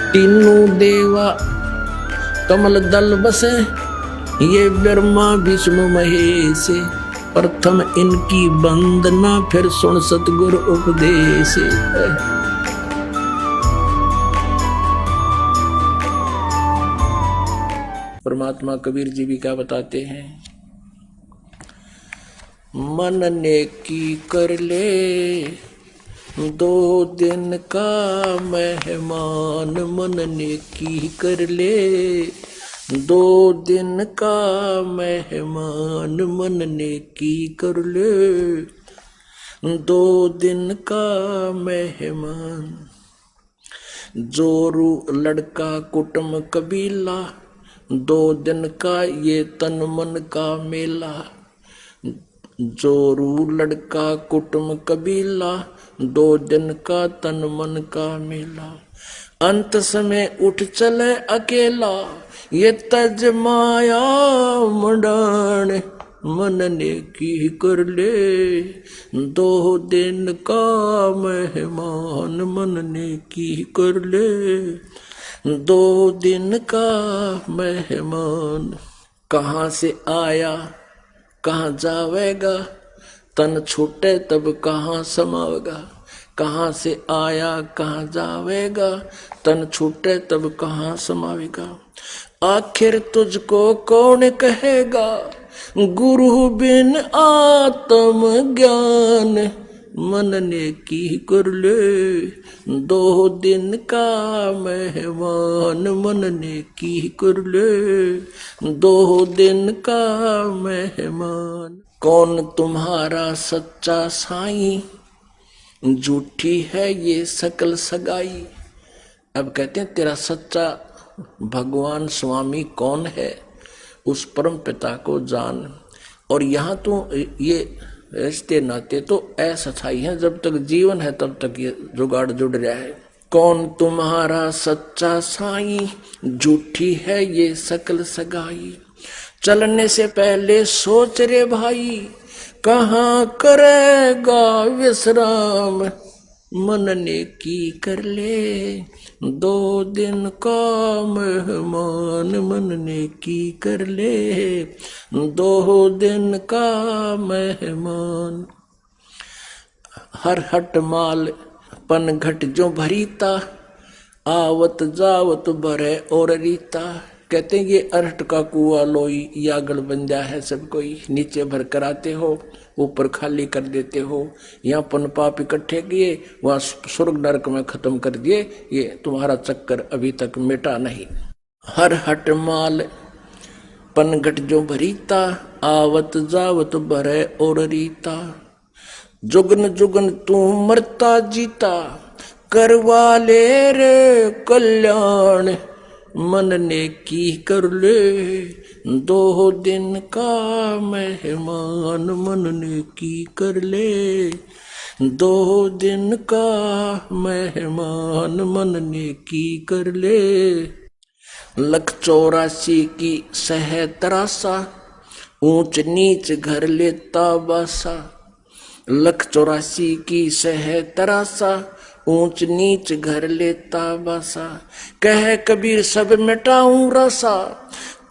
तीनों देवा कमल दल बसे, ये ब्रह्मा विष्णु महेश। प्रथम इनकी वंदना, फिर सुन सतगुरु उपदेश। परमात्मा कबीर जी भी क्या बताते हैं? मन ने की कर ले, 2 दिन का मेहमान। मन ने की कर ले, 2 दिन का मेहमान। मन ने की कर ले, 2 दिन का मेहमान। जोरू लड़का कुटुंब कबीला, 2 दिन का ये तन मन का मेला। जोरू लड़का कुटुंब कबीला, 2 दिन का तन मन का मेला। अंत समय उठ चले अकेला, ये तज माया मुंडान। मन ने की कर ले, 2 दिन का मेहमान। मन ने की कर ले, 2 दिन का मेहमान। कहाँ से आया कहाँ जावेगा, तन छूटे तब कहाँ समावेगा। कहाँ से आया कहाँ जावेगा, तन छूटे तब कहाँ समावेगा। आखिर तुझको कौन कहेगा, गुरु बिन आत्म ज्ञान। मन ने की कर ले, 2 दिन का मेहमान। मन ने की कर ले, 2 दिन का मेहमान। कौन तुम्हारा सच्चा साईं, झूठी है ये सकल सगाई। अब कहते हैं तेरा सच्चा भगवान स्वामी कौन है, उस परम पिता को जान। और यहाँ तो ये रिश्ते नाते तो अस्थायी हैं, जब तक जीवन है तब तक ये जुगाड़ जुड़ रहा है। कौन तुम्हारा सच्चा साईं, झूठी है ये सकल सगाई। चलने से पहले सोच रे भाई, कहाँ करेगा विश्राम। मन ने की कर ले, 2 दिन का मेहमान। मन ने की कर ले, 2 दिन का मेहमान। हर हट माल पन घट जो भरीता, आवत जावत भरे और रीता। कहते हैं ये अरहट का कुआ लोई या गलबंजा है, सब कोई नीचे भर कर आते हो, ऊपर खाली कर देते हो। यहाँ पन पाप इकट्ठे किए, वहाँ स्वर्ग नरक में खत्म कर दिए। ये तुम्हारा चक्कर अभी तक मिटा नहीं। हर हट माल पनघट जो भरीता, आवत जावत भरे और रीता। जुगन जुगन तू मरता जीता, करवा ले रे कल्याण। मन ने की कर ले, 2 दिन का मेहमान। मन ने की कर ले, 2 दिन का मेहमान। मन ने की कर ले। 184 की सह तरासा, ऊंच नीच घर लेता बासा। 184 की सह तरासा, ऊंच नीच घर लेता बासा। कह कबीर सब मिटाऊं रसा,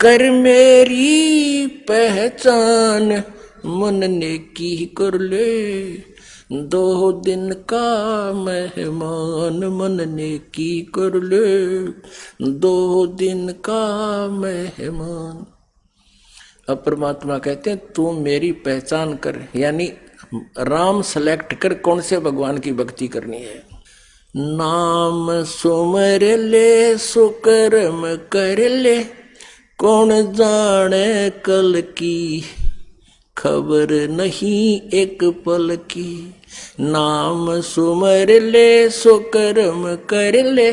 कर मेरी पहचान। मन ने की कर ले, 2 दिन का मेहमान। मन ने की कर ले, 2 दिन का मेहमान। अब परमात्मा कहते हैं तू मेरी पहचान कर, यानी राम सेलेक्ट कर कौन से भगवान की भक्ति करनी है। नाम सुमर ले सुकर्म कर ले, कौन जाने कल की, खबर नहीं एक पल की। नाम सुमर ले सुकर्म कर ले,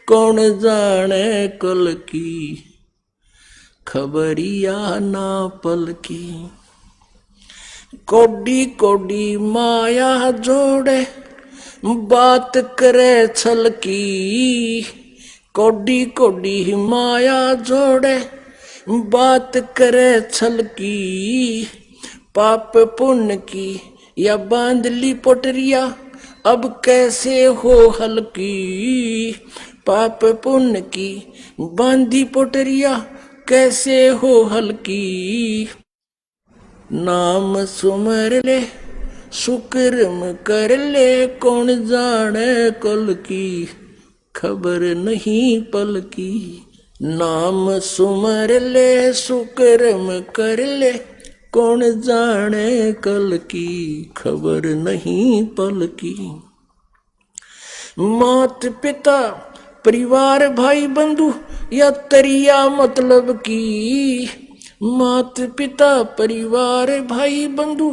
कौन जाने कल की, खबरिया ना पल की। कोडी कोडी माया जोड़े, बात करे छल की। कोडी कोडी माया जोड़े, बात करे छल की। पाप पुण्य की या बांध ली पोटरिया, अब कैसे हो हल्की, पाप पुण्य की बांधी पोटरिया कैसे हो हल्की। नाम सुमर ले सुकर्म कर ले, कौन जाने कल की खबर नहीं पल की। नाम सुमर ले सुकर्म कर ले, कौन जाने कल की खबर नहीं पल की। मात पिता परिवार भाई बंधु या तरिया मतलब की। मात पिता परिवार भाई बंधु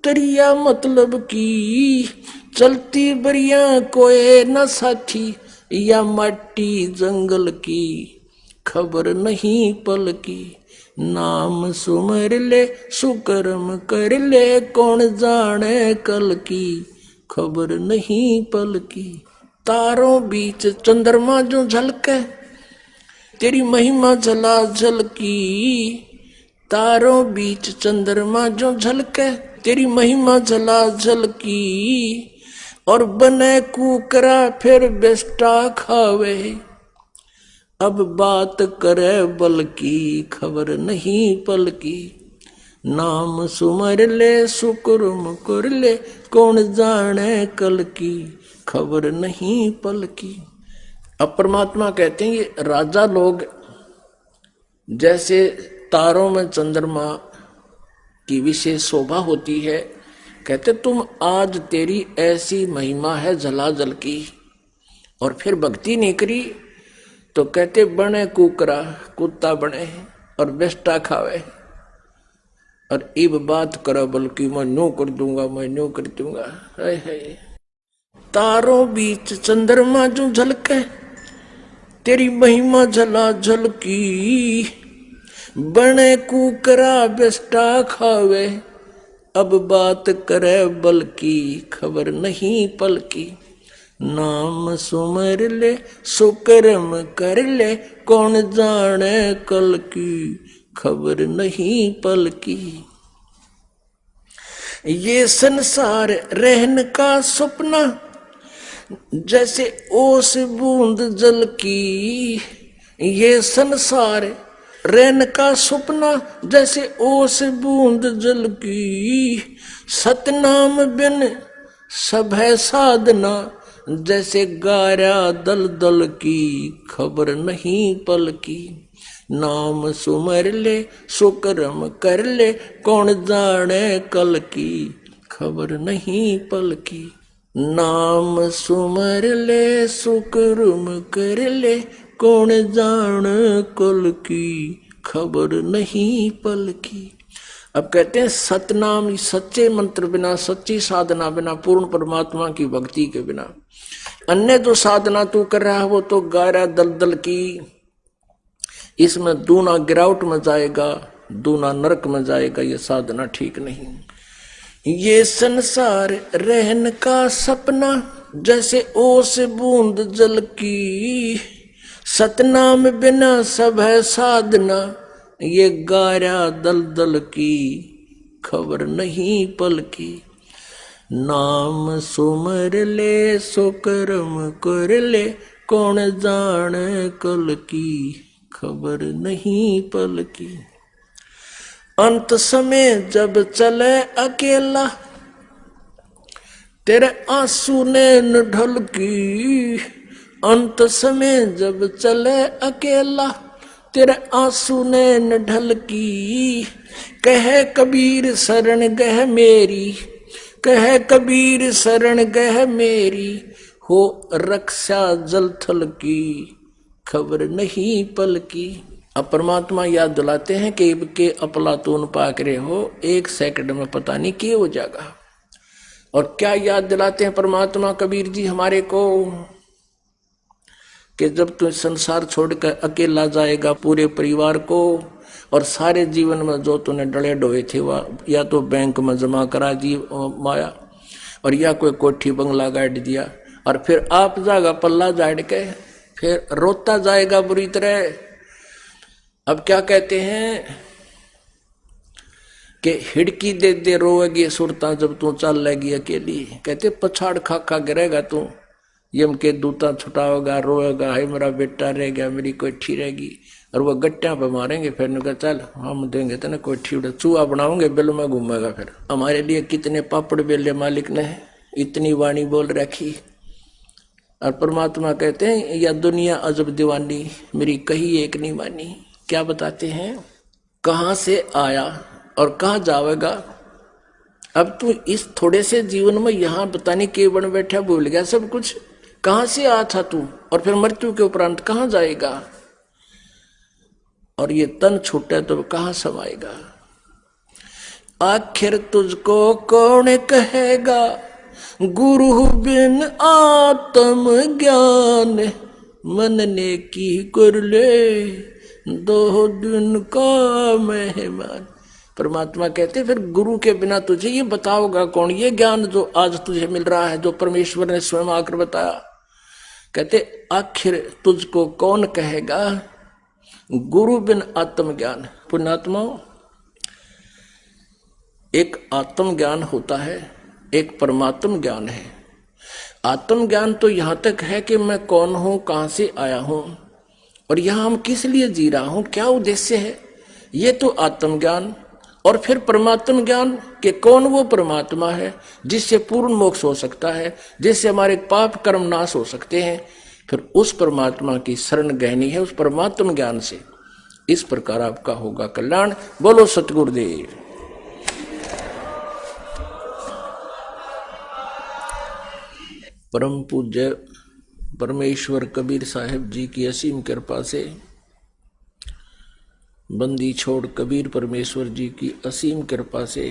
तरिया मतलब की। चलती बरिया कोई न साथी या माटी जंगल की खबर नहीं पल की। नाम सुमर ले सुकर्म कर ले, कौन जाने कल की खबर नहीं पल की। तारों बीच चंद्रमा जो झलके तेरी महिमा झला झलकी। तारों बीच चंद्रमा जो झलके तेरी महिमा झला झलकी। और बने कुकरा फिर बेस्टा खावे, अब बात करे बल की खबर नहीं पल की। नाम सुमर ले सुकर्म कर ले, कौन जाने कल की खबर नहीं पल की। अब परमात्मा कहते हैं ये राजा लोग जैसे तारों में चंद्रमा की विशेष शोभा होती है, कहते तुम आज तेरी ऐसी महिमा है जलाजल की, और फिर भक्ति नहीं करी तो कहते बने कुकरा कुत्ता बने और बेस्टा खावे, और इब बात करो बल्कि मैं नो कर दूंगा, मैं नो कर दूंगा। है तारों बीच चंद्रमा जो झलके तेरी महिमा झला झलकी। बने कुकरा बेस्टा खावे, अब बात करे बल की खबर नहीं पल की। नाम सुमर ले सुकर्म कर ले, कौन जाने कल की खबर नहीं पल की। ये संसार रहन का सपना जैसे ओस बूंद जल की। ये संसार रहन का सपना जैसे ओस बूंद जल की। सतनाम बिन सब है साधना जैसे गारा दल दल की खबर नहीं पल की। नाम सुमर ले सुकर्म कर ले, कौन जाने कल की खबर नहीं पल की। नाम सुमर ले सुकर्म कर ले, कौन जाने कल की खबर नहीं पल की। अब कहते हैं सतनाम, सच्चे मंत्र बिना, सच्ची साधना बिना, पूर्ण परमात्मा की भक्ति के बिना अन्य जो साधना तू कर रहा है वो तो गारा दलदल की, इसमें दूना गिरावट में जाएगा, दूना नरक में जाएगा, ये साधना ठीक नहीं। ये संसार रहन का सपना जैसे ओस बूंद जल की। सतनाम बिना सब है साधना, ये गारा दलदल की खबर नहीं पल की। नाम सुमर ले सुकर्म कर ले, कौन जाने कल की खबर नहीं पल की। अंत समय जब चले अकेला तेरे आंसू ने न ढलकी। अंत समय जब चले अकेला तेरे आंसू ने न ढलकी। कहे कबीर शरण गह मेरी, कहे कबीर शरण गह मेरी, हो रक्षा जल थल की खबर नहीं पल की। अब परमात्मा याद दिलाते हैं कि के अपलातून पाक रहे हो, एक सेकंड में पता नहीं क्या हो जाएगा। और क्या याद दिलाते हैं परमात्मा कबीर जी हमारे को कि जब तू संसार छोड़कर अकेला जाएगा पूरे परिवार को और सारे जीवन में जो तूने डले डोए थे वह या तो बैंक में जमा करा दी माया, और या कोई कोठी बंगला गाड़ दिया, और फिर आप जाएगा पल्ला झाड़ के फिर रोता जाएगा बुरी तरह। अब क्या कहते हैं, कि हिड़की दे दे रोएगी सुरता जब तू चल लेगी अकेली। कहते पछाड़ खा खा गिरेगा तू, यम के दूता छुटाओगा, रोएगा, हाय मेरा बेटा रह गया, मेरी कोठी रहेगी। और वो गट्टियां पे मारेंगे, फिर उनका चल हम देंगे तेना कोठी उड़ा, चूहा बनाओगे बिल में घूमेगा। फिर हमारे लिए कितने पापड़ बेले मालिक ने इतनी वाणी बोल रखी। और परमात्मा कहते हैं या दुनिया अजब दीवानी, मेरी कही एक नहीं मानी। क्या बताते हैं, कहां से आया और कहां जाएगा। अब तू इस थोड़े से जीवन में यहां बताने के बन बैठा, भूल गया सब कुछ। कहां से आया था तू, और फिर मृत्यु के उपरांत कहां जाएगा। और ये तन छूटे तो कहां समाएगा। आखिर तुझको कौन कहेगा, गुरु बिन आत्म ज्ञान, मन ने की कर ले 2 दिन का मेहमान। परमात्मा कहते फिर गुरु के बिना तुझे ये बताओगा कौन, ये ज्ञान जो आज तुझे मिल रहा है, जो परमेश्वर ने स्वयं आकर बताया। कहते आखिर तुझको कौन कहेगा, गुरु बिन आत्मज्ञान। पुण्यात्माओं, एक आत्म ज्ञान होता है, एक परमात्म ज्ञान है। आत्म ज्ञान तो यहां तक है कि मैं कौन हूं, कहां से आया हूं, और यहां हम किस लिए जी रहा हूं, क्या उद्देश्य है, ये तो आत्म ज्ञान। और फिर परमात्म ज्ञान कि कौन वो परमात्मा है जिससे पूर्ण मोक्ष हो सकता है, जिससे हमारे पाप कर्म नाश हो सकते हैं। फिर उस परमात्मा की शरण गहनी है, उस परमात्म ज्ञान से। इस प्रकार आपका होगा कल्याण। बोलो सतगुरुदेव। परम पूज्य परमेश्वर कबीर साहिब जी की असीम कृपा से, बंदी छोड़ कबीर परमेश्वर जी की असीम कृपा से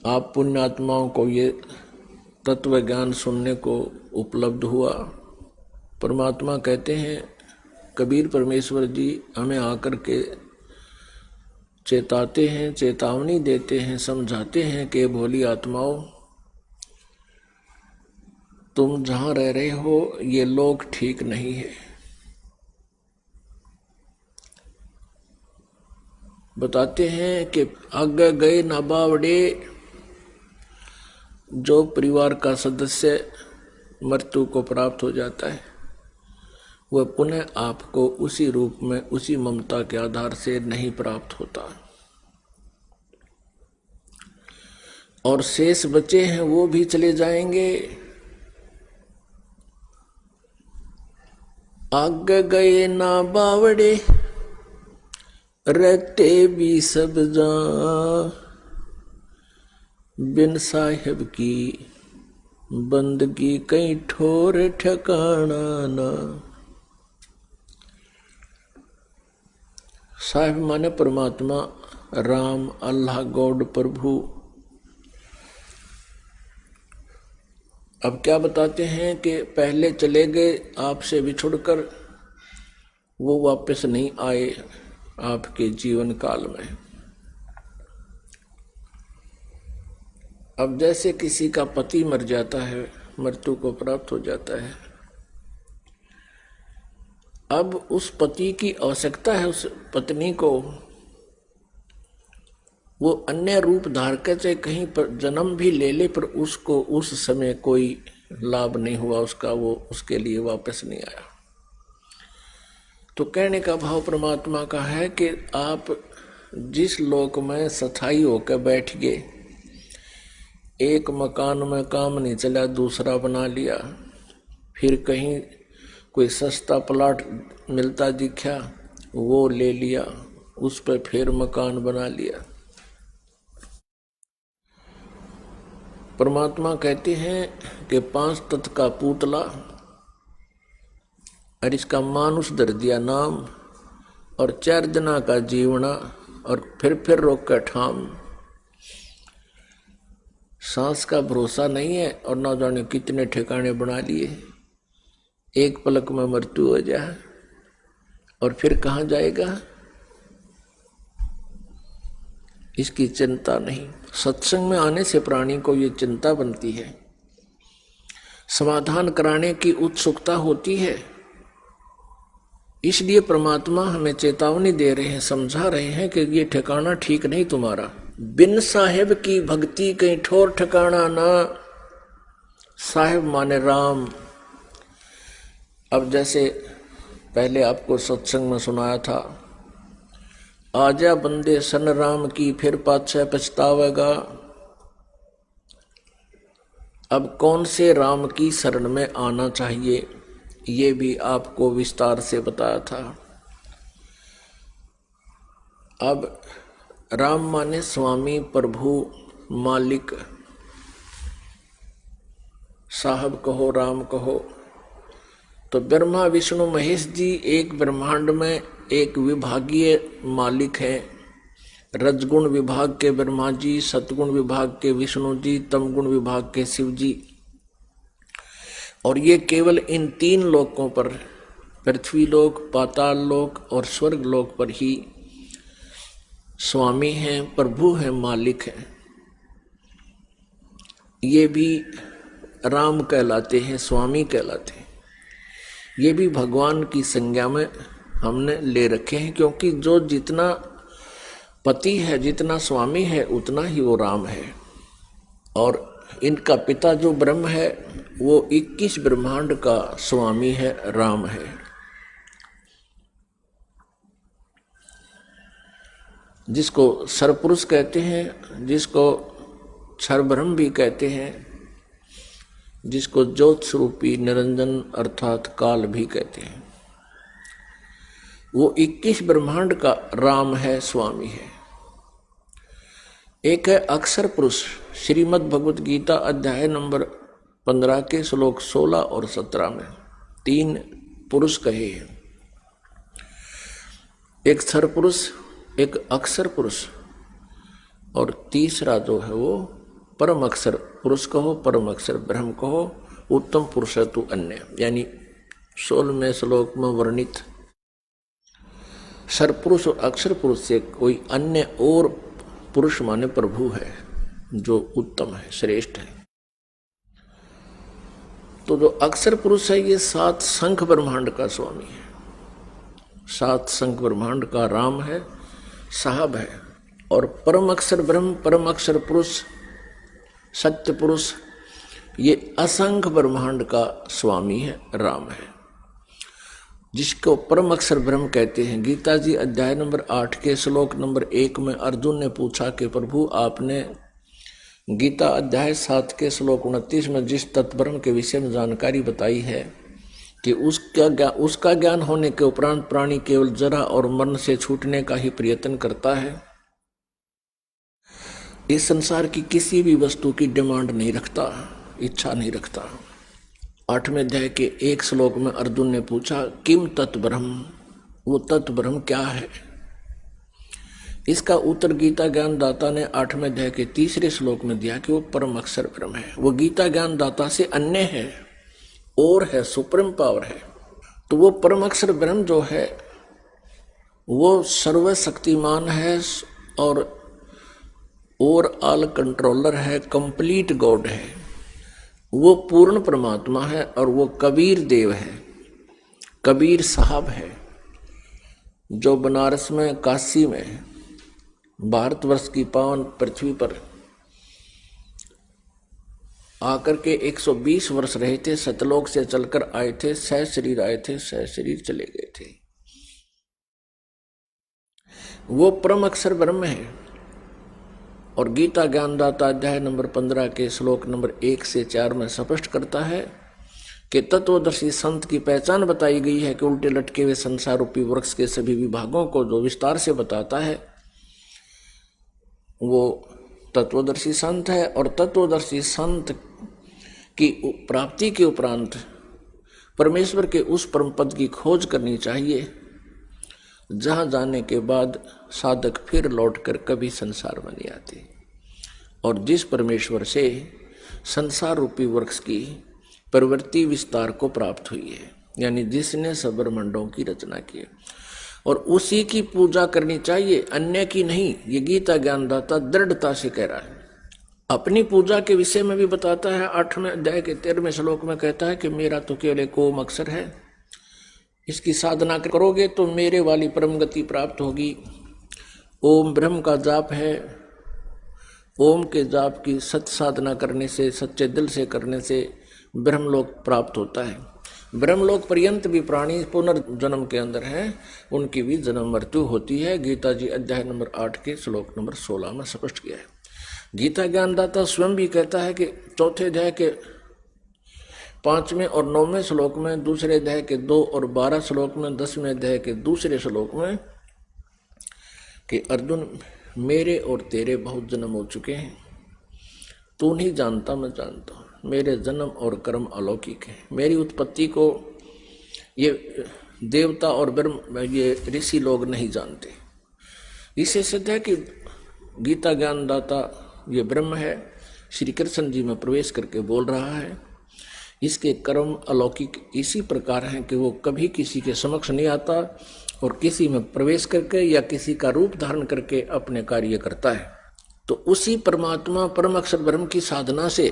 आप पुण्यात्माओं को ये तत्व ज्ञान सुनने को उपलब्ध हुआ। परमात्मा कहते हैं, कबीर परमेश्वर जी हमें आकर के चेताते हैं, चेतावनी देते हैं, समझाते हैं कि भोली आत्माओं, तुम जहां रह रहे हो ये लोग ठीक नहीं है। बताते हैं कि आगे गए ना बावड़े, जो परिवार का सदस्य मृत्यु को प्राप्त हो जाता है वह पुनः आपको उसी रूप में, उसी ममता के आधार से नहीं प्राप्त होता। और शेष बचे हैं वो भी चले जाएंगे। आगे गए ना बावड़े, रहते भी सब जहां, बिन साहिब की बंदगी कहीं ठोर ठिकाना ना। साहिब माने परमात्मा, राम, अल्लाह, गॉड, प्रभु। अब क्या बताते हैं कि पहले चले गए आपसे बिछुड़कर, वो वापस नहीं आए आपके जीवन काल में। अब जैसे किसी का पति मर जाता है, मृत्यु को प्राप्त हो जाता है, अब उस पति की आवश्यकता है उस पत्नी को, वो अन्य रूप धार कर चाहे कहीं पर जन्म भी ले ले, पर उसको उस समय कोई लाभ नहीं हुआ उसका, वो उसके लिए वापस नहीं आया। तो कहने का भाव परमात्मा का है कि आप जिस लोक में स्थायी होकर बैठ गए, एक मकान में काम नहीं चला दूसरा बना लिया, फिर कहीं कोई सस्ता प्लाट मिलता दिखा वो ले लिया, उस पर फिर मकान बना लिया। परमात्मा कहते हैं कि 5 तत्व का पुतला, और इसका मानुष धर दिया नाम, और 4 दिना का जीवना, और फिर रोक कर ठाम। सांस का भरोसा नहीं है, और ना जाने कितने ठिकाने बना लिए, एक पलक में मृत्यु हो जाए, और फिर कहाँ जाएगा इसकी चिंता नहीं। सत्संग में आने से प्राणी को ये चिंता बनती है, समाधान कराने की उत्सुकता होती है, इसलिए परमात्मा हमें चेतावनी दे रहे हैं, समझा रहे हैं कि ये ठिकाना ठीक नहीं तुम्हारा। बिन साहेब की भक्ति कहीं ठोर ठिकाना ना। साहेब माने राम। अब जैसे पहले आपको सत्संग में सुनाया था, आजा बंदे सन राम की फिर पाछे पछतावेगा। अब कौन से राम की शरण में आना चाहिए ये भी आपको विस्तार से बताया था। अब राम माने स्वामी, प्रभु, मालिक, साहब कहो, राम कहो। तो ब्रह्मा विष्णु महेश जी एक ब्रह्मांड में एक विभागीय मालिक है। रजगुण विभाग के ब्रह्मा जी, सतगुण विभाग के विष्णु जी, तमगुण विभाग के शिव जी। और ये केवल इन तीन लोकों पर, पृथ्वी लोक, पाताल लोक और स्वर्ग लोक पर ही स्वामी हैं, प्रभु हैं, मालिक हैं। ये भी राम कहलाते हैं, स्वामी कहलाते हैं। ये भी भगवान की संज्ञा में हमने ले रखे हैं, क्योंकि जो जितना पति है, जितना स्वामी है, उतना ही वो राम है। और इनका पिता जो ब्रह्म है वो 21 ब्रह्मांड का स्वामी है, राम है। जिसको सरपुरुष कहते हैं, जिसको क्षरब्रह्म भी कहते हैं, जिसको ज्योत स्वरूपी निरंजन अर्थात काल भी कहते हैं, वो 21 ब्रह्मांड का राम है, स्वामी है। एक है अक्षर पुरुष। श्रीमद् भगवत गीता अध्याय नंबर 15 के श्लोक 16 और 17 में 3 पुरुष कहे हैं। एक क्षर पुरुष, एक अक्षर पुरुष और तीसरा जो है वो परम अक्षर पुरुष कहो, परम अक्षर ब्रह्म कहो, उत्तम पुरुष है तू अन्य। यानी 16वें श्लोक में वर्णित सरपुरुष और अक्षर पुरुष से कोई अन्य और पुरुष माने प्रभु है, जो उत्तम है, श्रेष्ठ है। तो जो अक्षर पुरुष है ये 7 शंख ब्रह्मांड का स्वामी है, 7 शंख ब्रह्मांड का राम है, साहब है। और परम अक्षर ब्रह्म, परम अक्षर पुरुष, सत्य पुरुष, ये असंख्य ब्रह्मांड का स्वामी है, राम है, जिसको परम अक्षर ब्रह्म कहते हैं। गीता जी अध्याय नंबर 8 के श्लोक नंबर 1 में अर्जुन ने पूछा कि प्रभु आपने गीता अध्याय 7 के श्लोक 29 में जिस तत्ब्रह्म के विषय में जानकारी बताई है कि उसका ज्ञान होने के उपरांत प्राणी केवल जरा और मरण से छूटने का ही प्रयत्न करता है, इस संसार की किसी भी वस्तु की डिमांड नहीं रखता, इच्छा नहीं रखता। 8वें अध्याय के 1 श्लोक में अर्जुन ने पूछा किम तत्ब्रह्म, वो तत्ब्रह्म क्या है। इसका उत्तर गीता ज्ञान दाता ने 8वें अध्याय के 3 श्लोक में दिया कि वो परम अक्षर ब्रह्म है। वो गीता ज्ञान दाता से अन्य है और है, सुप्रीम पावर है। तो वो परम अक्षर ब्रह्म जो है वो सर्वशक्तिमान है और ऑल कंट्रोलर है, कंप्लीट गॉड है। वो पूर्ण परमात्मा है और वो कबीर देव है, कबीर साहब है, जो बनारस में, काशी में, भारतवर्ष की पावन पृथ्वी पर आकर के 120 वर्ष रहे थे। सतलोक से चलकर आए थे, सह शरीर आए थे, सह शरीर चले गए थे। वो परम अक्षर ब्रह्म है। और गीता ज्ञानदाता अध्याय नंबर 15 के श्लोक नंबर 1 से 4 में स्पष्ट करता है कि तत्वदर्शी संत की पहचान बताई गई है कि उल्टे लटके हुए संसार रूपी वृक्ष के सभी विभागों को जो विस्तार से बताता है वो तत्वदर्शी संत है। और तत्वदर्शी संत की प्राप्ति के उपरांत परमेश्वर के उस परम पद की खोज करनी चाहिए जहां जाने के बाद साधक फिर लौटकर कभी संसार में नहीं आते। और जिस परमेश्वर से संसार रूपी वृक्ष की प्रवृत्ति विस्तार को प्राप्त हुई है, यानी जिसने सब ब्रह्मांडों की रचना की, और उसी की पूजा करनी चाहिए, अन्य की नहीं। ये गीता ज्ञानदाता दृढ़ता से कह रहा है। अपनी पूजा के विषय में भी बताता है। 8वें अध्याय के 13वें श्लोक में कहता है कि मेरा तो केवल एक ओम अक्षर है, इसकी साधना करोगे तो मेरे वाली परम गति प्राप्त होगी। ओम ब्रह्म का जाप है। ओम के जाप की सत्य साधना करने से, सच्चे दिल से करने से ब्रह्मलोक प्राप्त होता है। ब्रह्मलोक पर्यंत भी प्राणी पुनर्जन्म के अंदर हैं, उनकी भी जन्म मृत्यु होती है। गीता जी अध्याय नंबर 8 के श्लोक नंबर 16 में स्पष्ट किया है। गीता ज्ञानदाता स्वयं भी कहता है कि चौथे अध्याय के 5वें और 9वें श्लोक में, दूसरे अध्याय के 2 और 12 श्लोक में, 10वें अध्याय के दूसरे श्लोक में कि अर्जुन मेरे और तेरे बहुत जन्म हो चुके हैं, तू नहीं जानता मैं जानता हूँ। मेरे जन्म और कर्म अलौकिक है। मेरी उत्पत्ति को ये देवता और ब्रह्म, ये ऋषि लोग नहीं जानते। इससे सिद्ध है कि गीता ज्ञानदाता ये ब्रह्म है, श्री कृष्ण जी में प्रवेश करके बोल रहा है। इसके कर्म अलौकिक इसी प्रकार हैं कि वो कभी किसी के समक्ष नहीं आता और किसी में प्रवेश करके या किसी का रूप धारण करके अपने कार्य करता है। तो उसी परमात्मा परम अक्षर ब्रह्म की साधना से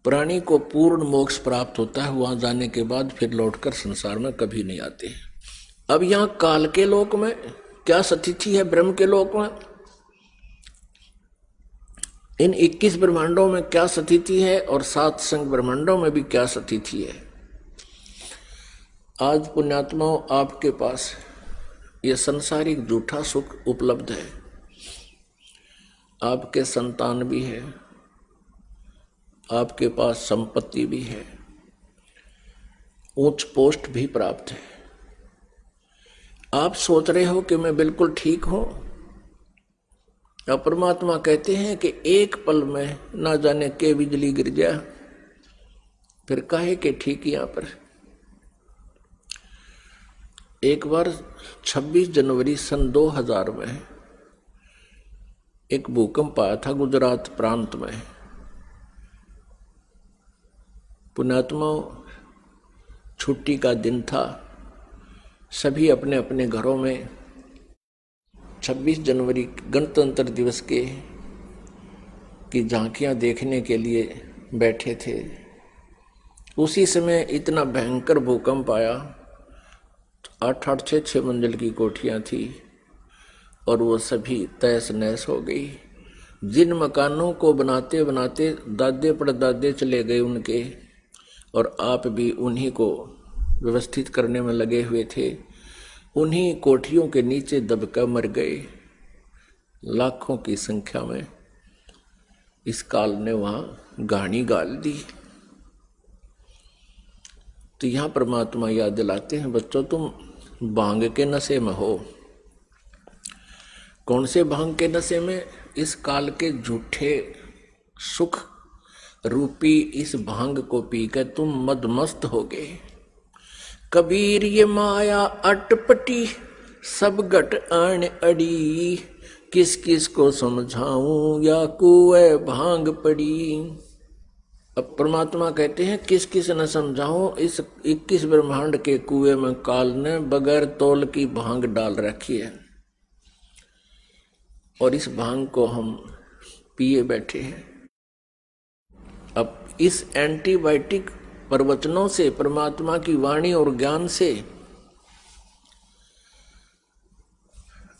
प्राणी को पूर्ण मोक्ष प्राप्त होता है। वहां जाने के बाद फिर लौटकर संसार में कभी नहीं आते। अब यहाँ काल के लोक में क्या स्थिति है, ब्रह्म के लोक में इन 21 ब्रह्मांडों में क्या स्थिति है और 7 संग ब्रह्मांडों में भी क्या स्थिति है। आज पुण्यात्माओं आपके पास ये संसारिक झूठा सुख उपलब्ध है। आपके संतान भी है, आपके पास संपत्ति भी है, उच्च पोस्ट भी प्राप्त है। आप सोच रहे हो कि मैं बिल्कुल ठीक हूं। अब परमात्मा कहते हैं कि एक पल में ना जाने के बिजली गिर जाए, फिर काहे के ठीक। यहां पर एक बार 26 जनवरी सन 2000 में एक भूकंप आया था गुजरात प्रांत में। पुण्यात्मा छुट्टी का दिन था, सभी अपने अपने घरों में 26 जनवरी गणतंत्र दिवस की झांकियां देखने के लिए बैठे थे। उसी समय इतना भयंकर भूकंप आया। 8-8, 6-6 मंजिल की कोठियां थी और वो सभी तहस नहस हो गई। जिन मकानों को बनाते बनाते दादे परदादे चले गए उनके, और आप भी उन्हीं को व्यवस्थित करने में लगे हुए थे, उन्हीं कोठियों के नीचे दबकर मर गए लाखों की संख्या में। इस काल ने वहां गाड़ी गाल दी। तो यहां परमात्मा याद दिलाते हैं, बच्चों तुम भांग के नशे में हो। कौन से भांग के नशे में? इस काल के झूठे सुख रूपी इस भांग को पीकर तुम मदमस्त हो गए। कबीर ये माया अटपटी सब घट आन अड़ी, किस किस को समझाऊं या कुएं भांग पड़ी। अब परमात्मा कहते हैं किस किस न समझाऊं, इस 21 ब्रह्मांड के कुएं में काल ने बगैर तौल की भांग डाल रखी है और इस भांग को हम पिए बैठे हैं। अब इस एंटीबायोटिक प्रवचनों से, परमात्मा की वाणी और ज्ञान से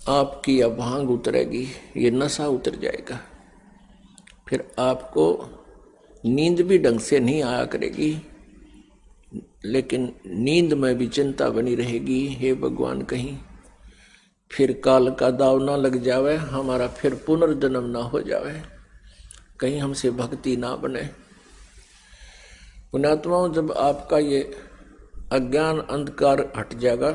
आपकी यह भांग उतरेगी, ये नशा उतर जाएगा। फिर आपको नींद भी ढंग से नहीं आया करेगी, लेकिन नींद में भी चिंता बनी रहेगी। हे भगवान, कहीं फिर काल का दाव ना लग जावे, हमारा फिर पुनर्जन्म ना हो जावे, कहीं हमसे भक्ति ना बने। पुण्यात्माओं, जब आपका ये अज्ञान अंधकार हट जाएगा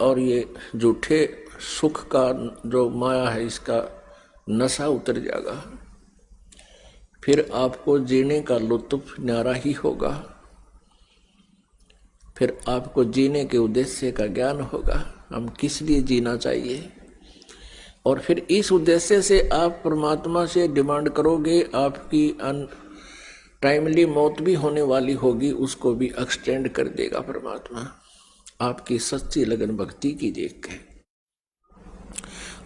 और ये झूठे सुख का जो माया है इसका नशा उतर जाएगा, फिर आपको जीने का लुत्फ न्यारा ही होगा। फिर आपको जीने के उद्देश्य का ज्ञान होगा, हम किस लिए जीना चाहिए। और फिर इस उद्देश्य से आप परमात्मा से डिमांड करोगे, आपकी टाइमली मौत भी होने वाली होगी, उसको भी एक्सटेंड कर देगा परमात्मा आपकी सच्ची लगन भक्ति की देख के।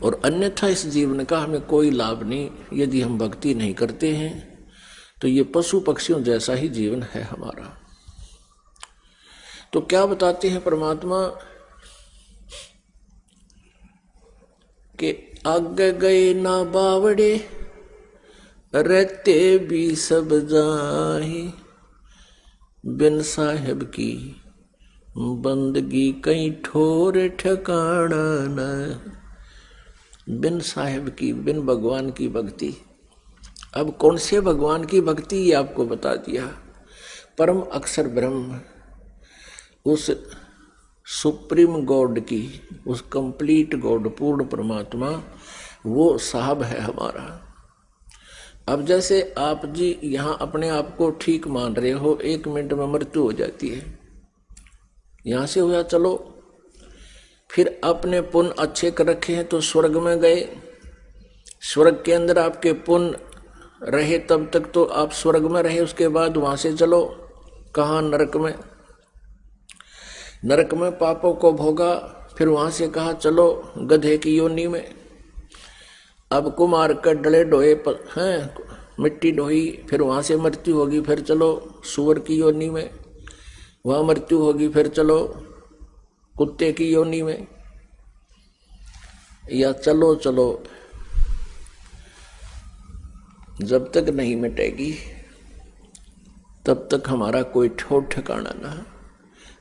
और अन्यथा इस जीवन का हमें कोई लाभ नहीं। यदि हम भक्ति नहीं करते हैं तो ये पशु पक्षियों जैसा ही जीवन है हमारा। तो क्या बताते हैं परमात्मा कि आगे गए ना बावड़े, रहते भी सब जाही, बिन साहेब की बंदगी कहीं ठोर ठिकाना न। बिन साहेब की, बिन भगवान की भक्ति। अब कौन से भगवान की भक्ति, ये आपको बता दिया। परम अक्षर ब्रह्म, उस सुप्रीम गॉड की, उस कंप्लीट गॉड, पूर्ण परमात्मा, वो साहब है हमारा। अब जैसे आप जी यहाँ अपने आप को ठीक मान रहे हो, 1 मिनट में मृत्यु हो जाती है, यहाँ से हुआ चलो, फिर अपने पुण्य अच्छे कर रखे हैं तो स्वर्ग में गए, स्वर्ग के अंदर आपके पुण्य रहे तब तक तो आप स्वर्ग में रहे, उसके बाद वहां से चलो कहाँ, नरक में। नरक में पापों को भोगा, फिर वहां से कहा चलो गधे की योनि में। अब कुमार कर डले ढोए हैं, मिट्टी ढोई, फिर वहां से मृत्यु होगी, फिर चलो सुअर की योनि में, वहां मृत्यु होगी, फिर चलो कुत्ते की योनि में। या चलो चलो, जब तक नहीं मिटेगी तब तक हमारा कोई ठोर ठिकाना ना।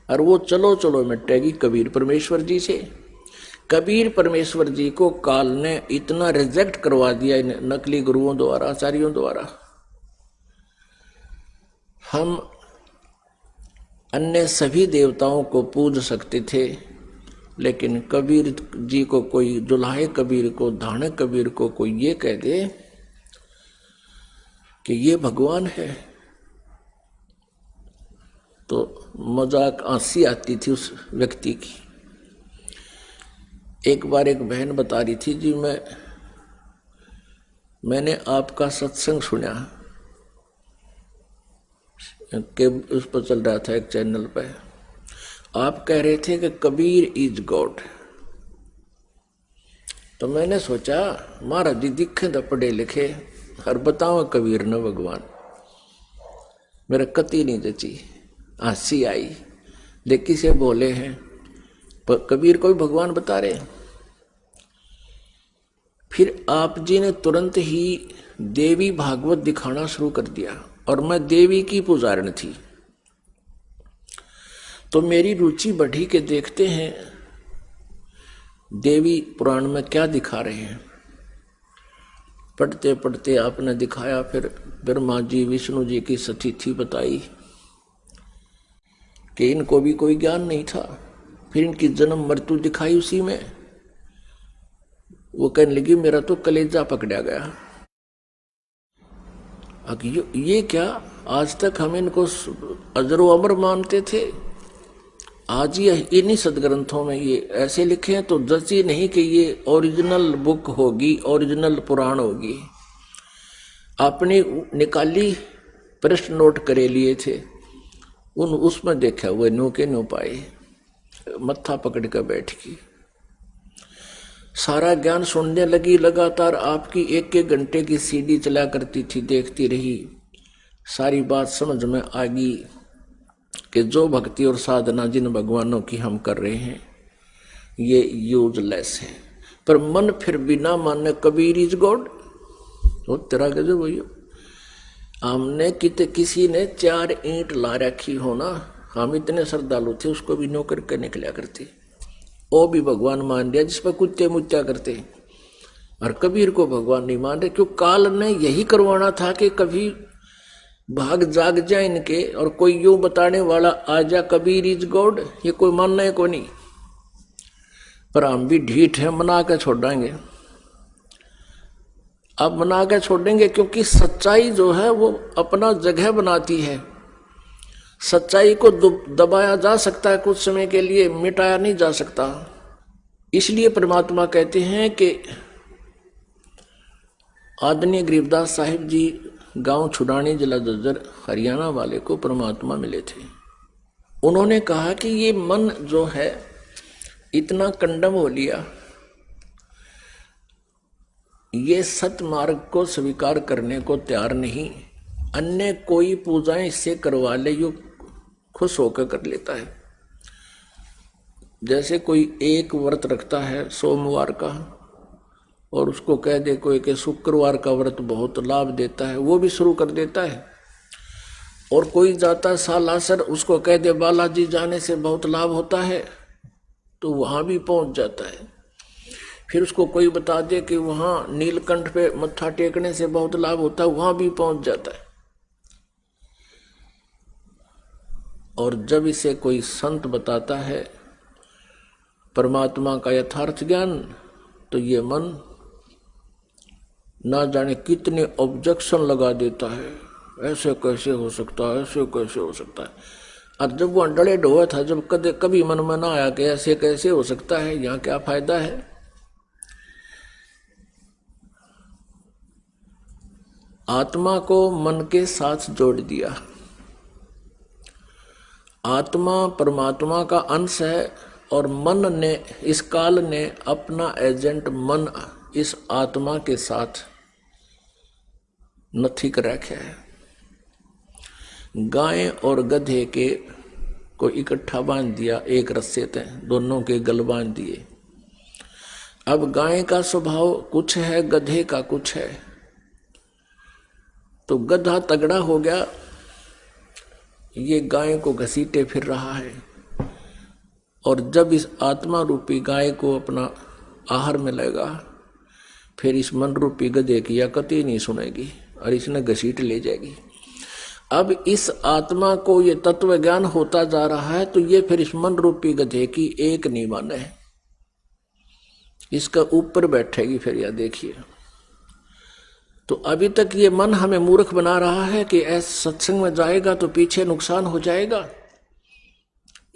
और वो चलो चलो मिटेगी कबीर परमेश्वर जी से। कबीर परमेश्वर जी को काल ने इतना रिजेक्ट करवा दिया इन नकली गुरुओं द्वारा, आचार्यों द्वारा। हम अन्य सभी देवताओं को पूज सकते थे, लेकिन कबीर जी को कोई, दुल्हाए कबीर को, धाने कबीर को कोई ये कह दे कि ये भगवान है, तो मजाक हंसी आती थी उस व्यक्ति की। एक बार एक बहन बता रही थी, जी मैंने आपका सत्संग सुना कि उस पर चल रहा था एक चैनल पे, आप कह रहे थे कि कबीर इज गॉड। तो मैंने सोचा महाराज जी दिखे तो पढ़े लिखे और बताओ कबीर न भगवान, मेरा कति नहीं जची, हंसी आई। लेकिन से बोले हैं पर कबीर को भी भगवान बता रहे। फिर आप जी ने तुरंत ही देवी भागवत दिखाना शुरू कर दिया, और मैं देवी की पुजारन थी, तो मेरी रुचि बढ़ी के देखते हैं देवी पुराण में क्या दिखा रहे हैं। पढ़ते पढ़ते आपने दिखाया, फिर ब्रह्मा जी विष्णु जी की सतीथि बताई कि इनको भी कोई ज्ञान नहीं था। फिर इनकी जन्म मृत्यु दिखाई उसी में। वो कहने लगी मेरा तो कलेजा पकड़ा गया। ये क्या, आज तक हम इनको अजरो अमर मानते थे, आज ये इन्हीं सदग्रंथों में ये ऐसे लिखे हैं, तो जची नहीं कि ये ओरिजिनल बुक होगी, ओरिजिनल पुराण होगी। आपने निकाली, प्रश्न नोट करे लिए थे, उसमें देखा हुए नो के नो पाए, मत्था पकड़ कर बैठ गई। सारा ज्ञान सुनने लगी, लगातार आपकी 1-1 घंटे की सीडी चला करती थी, देखती रही। सारी बात समझ में आ गई कि जो भक्ति और साधना जिन भगवानों की हम कर रहे हैं ये यूजलेस है। पर मन फिर बिना माने कबीर इज गॉड, वो तेरा गजब भैया। हमने किसी ने 4 ईंट ला रखी हो ना, हम इतने श्रद्धालु थे, उसको भी नौकर कर निकला करते, वो भी भगवान मान लिया, जिस पर कुत्ते मुत्या करते। और कबीर को भगवान नहीं मान रहे, क्यों काल ने यही करवाना था कि कभी भाग जाग जाए इनके, और कोई यूं बताने वाला आ जा कबीर इज गॉड, ये कोई मानना है को नहीं। पर हम भी ढीठ है, मना के छोड़ेंगे। अब मना के छोड़ेंगे क्योंकि सच्चाई जो है वो अपना जगह बनाती है। सच्चाई को दबाया जा सकता है कुछ समय के लिए, मिटाया नहीं जा सकता। इसलिए परमात्मा कहते हैं कि आदरणीय गरीबदास साहिब जी गांव छुड़ानी, जिला जज्जर, हरियाणा वाले को परमात्मा मिले थे। उन्होंने कहा कि ये मन जो है इतना कंडम हो लिया, ये सत मार्ग को स्वीकार करने को तैयार नहीं, अन्य कोई पूजाएं इससे करवा ले, यो खुश होकर कर लेता है। जैसे कोई एक व्रत रखता है सोमवार का और उसको कह दे कोई कि शुक्रवार का व्रत बहुत लाभ देता है, वो भी शुरू कर देता है। और कोई जाता सालासर, उसको कह दे बालाजी जाने से बहुत लाभ होता है, तो वहां भी पहुंच जाता है। फिर उसको कोई बता दे कि वहां नीलकंठ पे मत्था टेकने से बहुत लाभ होता है, वहां भी पहुंच जाता है। और जब इसे कोई संत बताता है परमात्मा का यथार्थ ज्ञान, तो ये मन ना जाने कितने ऑब्जेक्शन लगा देता है, ऐसे कैसे हो सकता है, ऐसे कैसे हो सकता है। और जब वो अंडड़े ढोआ था, जब कभी मन में ना आया कि ऐसे कैसे हो सकता है, यहाँ क्या फायदा है। आत्मा को मन के साथ जोड़ दिया। आत्मा परमात्मा का अंश है और मन ने, इस काल ने अपना एजेंट मन इस आत्मा के साथ नथी कर रखा है। गाय और गधे के को इकट्ठा बांध दिया एक रस्से तक, दोनों के गल बांध दिए। अब गाय का स्वभाव कुछ है, गधे का कुछ है। तो गधा तगड़ा हो गया, ये गाय को घसीटे फिर रहा है। और जब इस आत्मा रूपी गाय को अपना आहार मिलेगा, फिर इस मन रूपी गधे की या कतई नहीं सुनेगी और इसने घसीट ले जाएगी। अब इस आत्मा को ये तत्व ज्ञान होता जा रहा है, तो ये फिर इस मन रूपी गधे की एक नहीं माने, इसका ऊपर बैठेगी फिर। या देखिए, तो अभी तक ये मन हमें मूर्ख बना रहा है कि ऐसे सत्संग में जाएगा तो पीछे नुकसान हो जाएगा,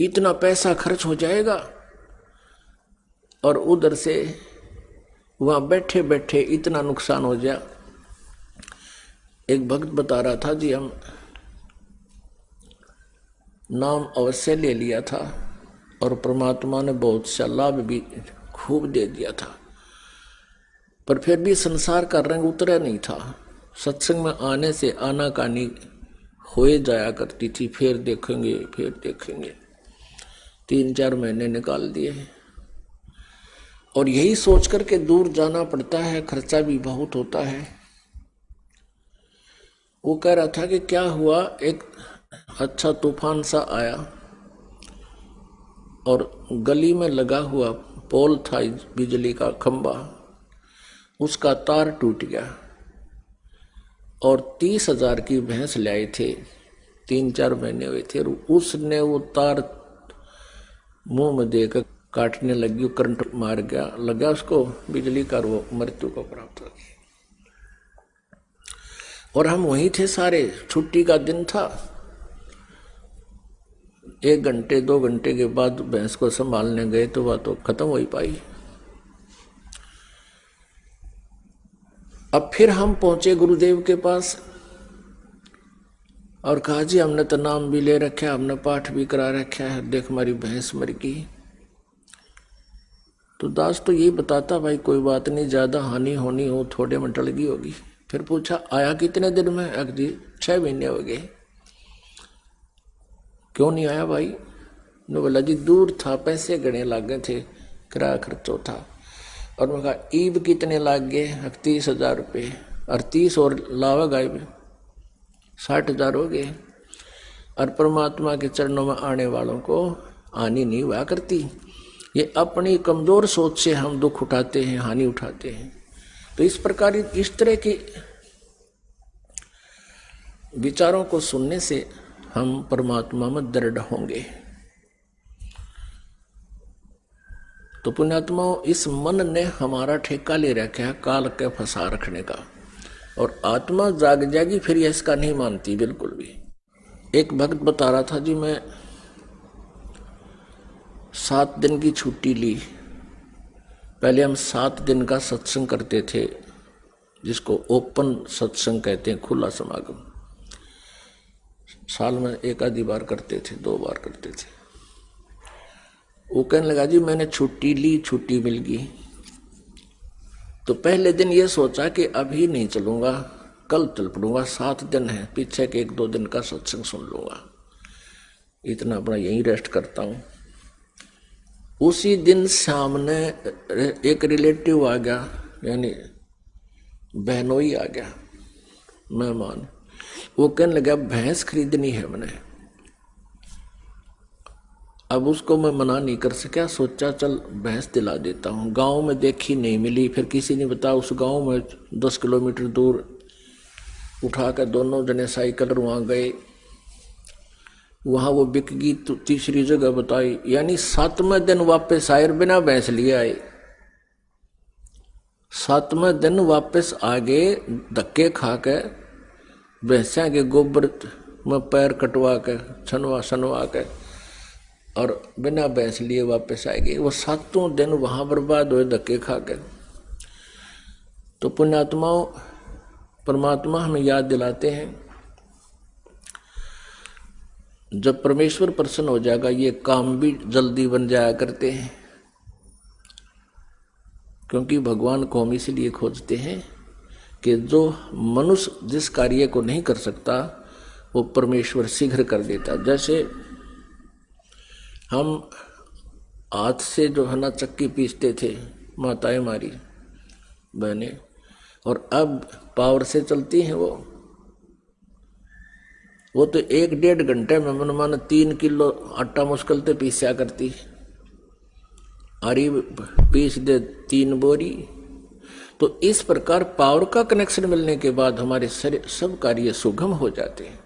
इतना पैसा खर्च हो जाएगा, और उधर से वहां बैठे बैठे इतना नुकसान हो जाए। एक भक्त बता रहा था जी, हम नाम अवश्य ले लिया था और परमात्मा ने बहुत सा लाभ भी खूब दे दिया था, पर फिर भी संसार का रंग उतरा नहीं था। सत्संग में आने से आनाकानी होए जाया करती थी, फिर देखेंगे फिर देखेंगे। 3-4 महीने निकाल दिए और यही सोच करके दूर जाना पड़ता है, खर्चा भी बहुत होता है। वो कह रहा था कि क्या हुआ, एक अच्छा तूफान सा आया और गली में लगा हुआ पोल था बिजली का खंबा, उसका तार टूट गया और 30,000 की भैंस ले आए थे, 3-4 महीने हुए थे। उसने वो तार मुंह में देकर काटने लगी, करंट मार गया, लगा उसको बिजली का, वो मृत्यु को प्राप्त हो गई। और हम वहीं थे सारे, छुट्टी का दिन था। 1 घंटे 2 घंटे के बाद भैंस को संभालने गए तो वह तो खत्म हो ही पाई। अब फिर हम पहुंचे गुरुदेव के पास और कहा जी हमने तो नाम भी ले रखा है, हमने पाठ भी करा रखा है, देख हमारी भैंस मर गई। तो दास तो यही बताता भाई कोई बात नहीं, ज्यादा हानि होनी हो थोड़े में टल गई होगी। फिर पूछा आया कितने दिन में? अगदी 6 महीने हो गए। क्यों नहीं आया भाई? ने बोला जी दूर था, पैसे गणे लागे थे, किराया खर्चो था। और मैं कहा ईब कितने लाग गए? 30,000 रुपये, और 30 और लावा गाय में 60,000 हो गए। और परमात्मा के चरणों में आने वालों को हानि नहीं हुआ करती। ये अपनी कमजोर सोच से हम दुख उठाते हैं, हानि उठाते हैं। तो इस प्रकार इस तरह के विचारों को सुनने से हम परमात्मा में दृढ़ होंगे। तो पुण्यात्माओं, इस मन ने हमारा ठेका ले रखा है काल के फंसा रखने का, और आत्मा जाग जाएगी फिर ये इसका नहीं मानती बिल्कुल भी। एक भक्त बता रहा था जी, मैं 7 दिन की छुट्टी ली। पहले हम 7 दिन का सत्संग करते थे, जिसको ओपन सत्संग कहते हैं, खुला समागम। साल में 1 आधी बार करते थे, 2 बार करते थे। वो कहने लगा जी मैंने छुट्टी ली, छुट्टी मिल गई। तो पहले दिन ये सोचा कि अभी नहीं चलूंगा, कल चल पड़ूंगा, 7 दिन है, पीछे के 1-2 दिन का सत्संग सुन लूंगा, इतना अपना यहीं रेस्ट करता हूं। उसी दिन सामने एक रिलेटिव आ गया, यानी बहनोई आ गया मेहमान। वो कहने लगा भैंस खरीदनी है मैंने। अब उसको मैं मना नहीं कर सका, सोचा चल भैंस दिला देता हूँ। गांव में देखी नहीं मिली, फिर किसी ने बताया उस गांव में 10 किलोमीटर दूर उठाकर दोनों जने साइकिल वहाँ गए, वहाँ वो बिक गई। तो तीसरी जगह बताई, यानी 7वें दिन वापस आए बिना भैंस लिए आए। 7वें दिन वापस आ गए धक्के खा के, भैंसा के गोबर में पैर कटवा के छनवा के और बिना भैंस लिए वापस आएगी। वो 7वें दिन वहां बर्बाद हुए धक्के खा के। तो पुण्यात्माओं, परमात्मा हमें याद दिलाते हैं जब परमेश्वर प्रसन्न हो जाएगा ये काम भी जल्दी बन जाया करते हैं, क्योंकि भगवान को हम इसलिए खोजते हैं कि जो मनुष्य जिस कार्य को नहीं कर सकता वो परमेश्वर शीघ्र कर देता। जैसे हम हाथ से जो है ना चक्की पीसते थे माताएं हमारी बहनें, और अब पावर से चलती हैं वो तो 1-1.5 घंटे में मन मानो 3 किलो आटा मुश्किल से पीसा करती, अरे पीस दे 3 बोरी। तो इस प्रकार पावर का कनेक्शन मिलने के बाद हमारे सब कार्य सुगम हो जाते हैं।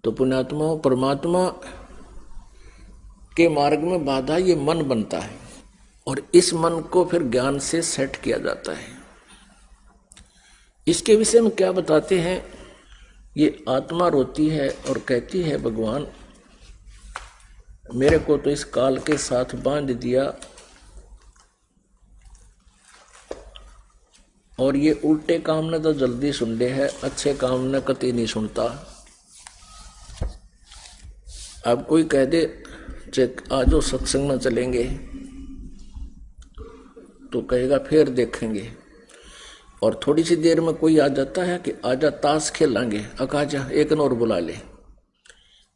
तो पुण्यात्मा परमात्मा के मार्ग में बाधा ये मन बनता है, और इस मन को फिर ज्ञान से सेट किया जाता है। इसके विषय में क्या बताते हैं, ये आत्मा रोती है और कहती है भगवान मेरे को तो इस काल के साथ बांध दिया, और ये उल्टे काम ने तो जल्दी सुन ले है, अच्छे काम ने कतई नहीं सुनता। अब कोई कह दे आज सत्संग में चलेंगे तो कहेगा फिर देखेंगे, और थोड़ी सी देर में कोई आ जाता है कि आजा ताश खेलेंगे, अकाजा एक और बुला ले,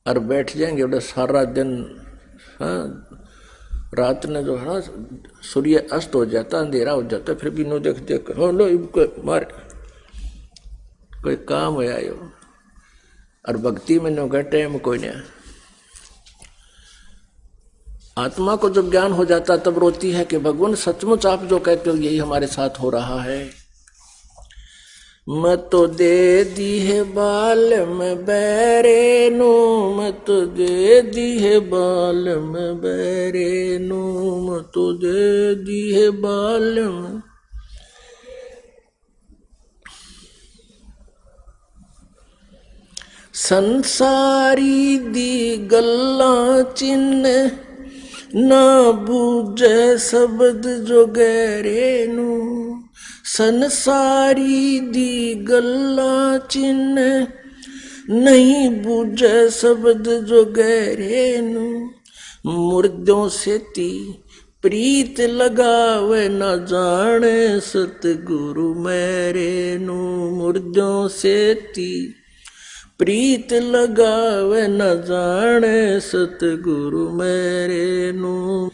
और बैठ जाएंगे उधर सारा दिन। हाँ, रात ने जो है ना सूर्य अस्त हो जाता, अंधेरा हो जाता, फिर भी नो देख लो मार कोई काम हो आयो, और भक्ति में नो गए टाइम कोई नहीं। आत्मा को जब ज्ञान हो जाता तब रोती है कि भगवान सचमुच आप जो कहते हो यही हमारे साथ हो रहा है। मैं तो दे दी है बाल में बैरे नू, मैं तो दे दी है बाल में बैरे नू, मैं तो दे दी है बाल में। संसारी दी गल्ला चिन्ह ना बूझे शब्द जो गहरे नू, संसारी दी गल्ला चिन्ह नहीं बूझे शब्द जो गहरे नू, मुर्दों से ती प्रीत लगावे न जाने सतगुरु मेरे नू, मुर्दों से ती प्रीत लगावे न जाने सतगुरु मेरे नू,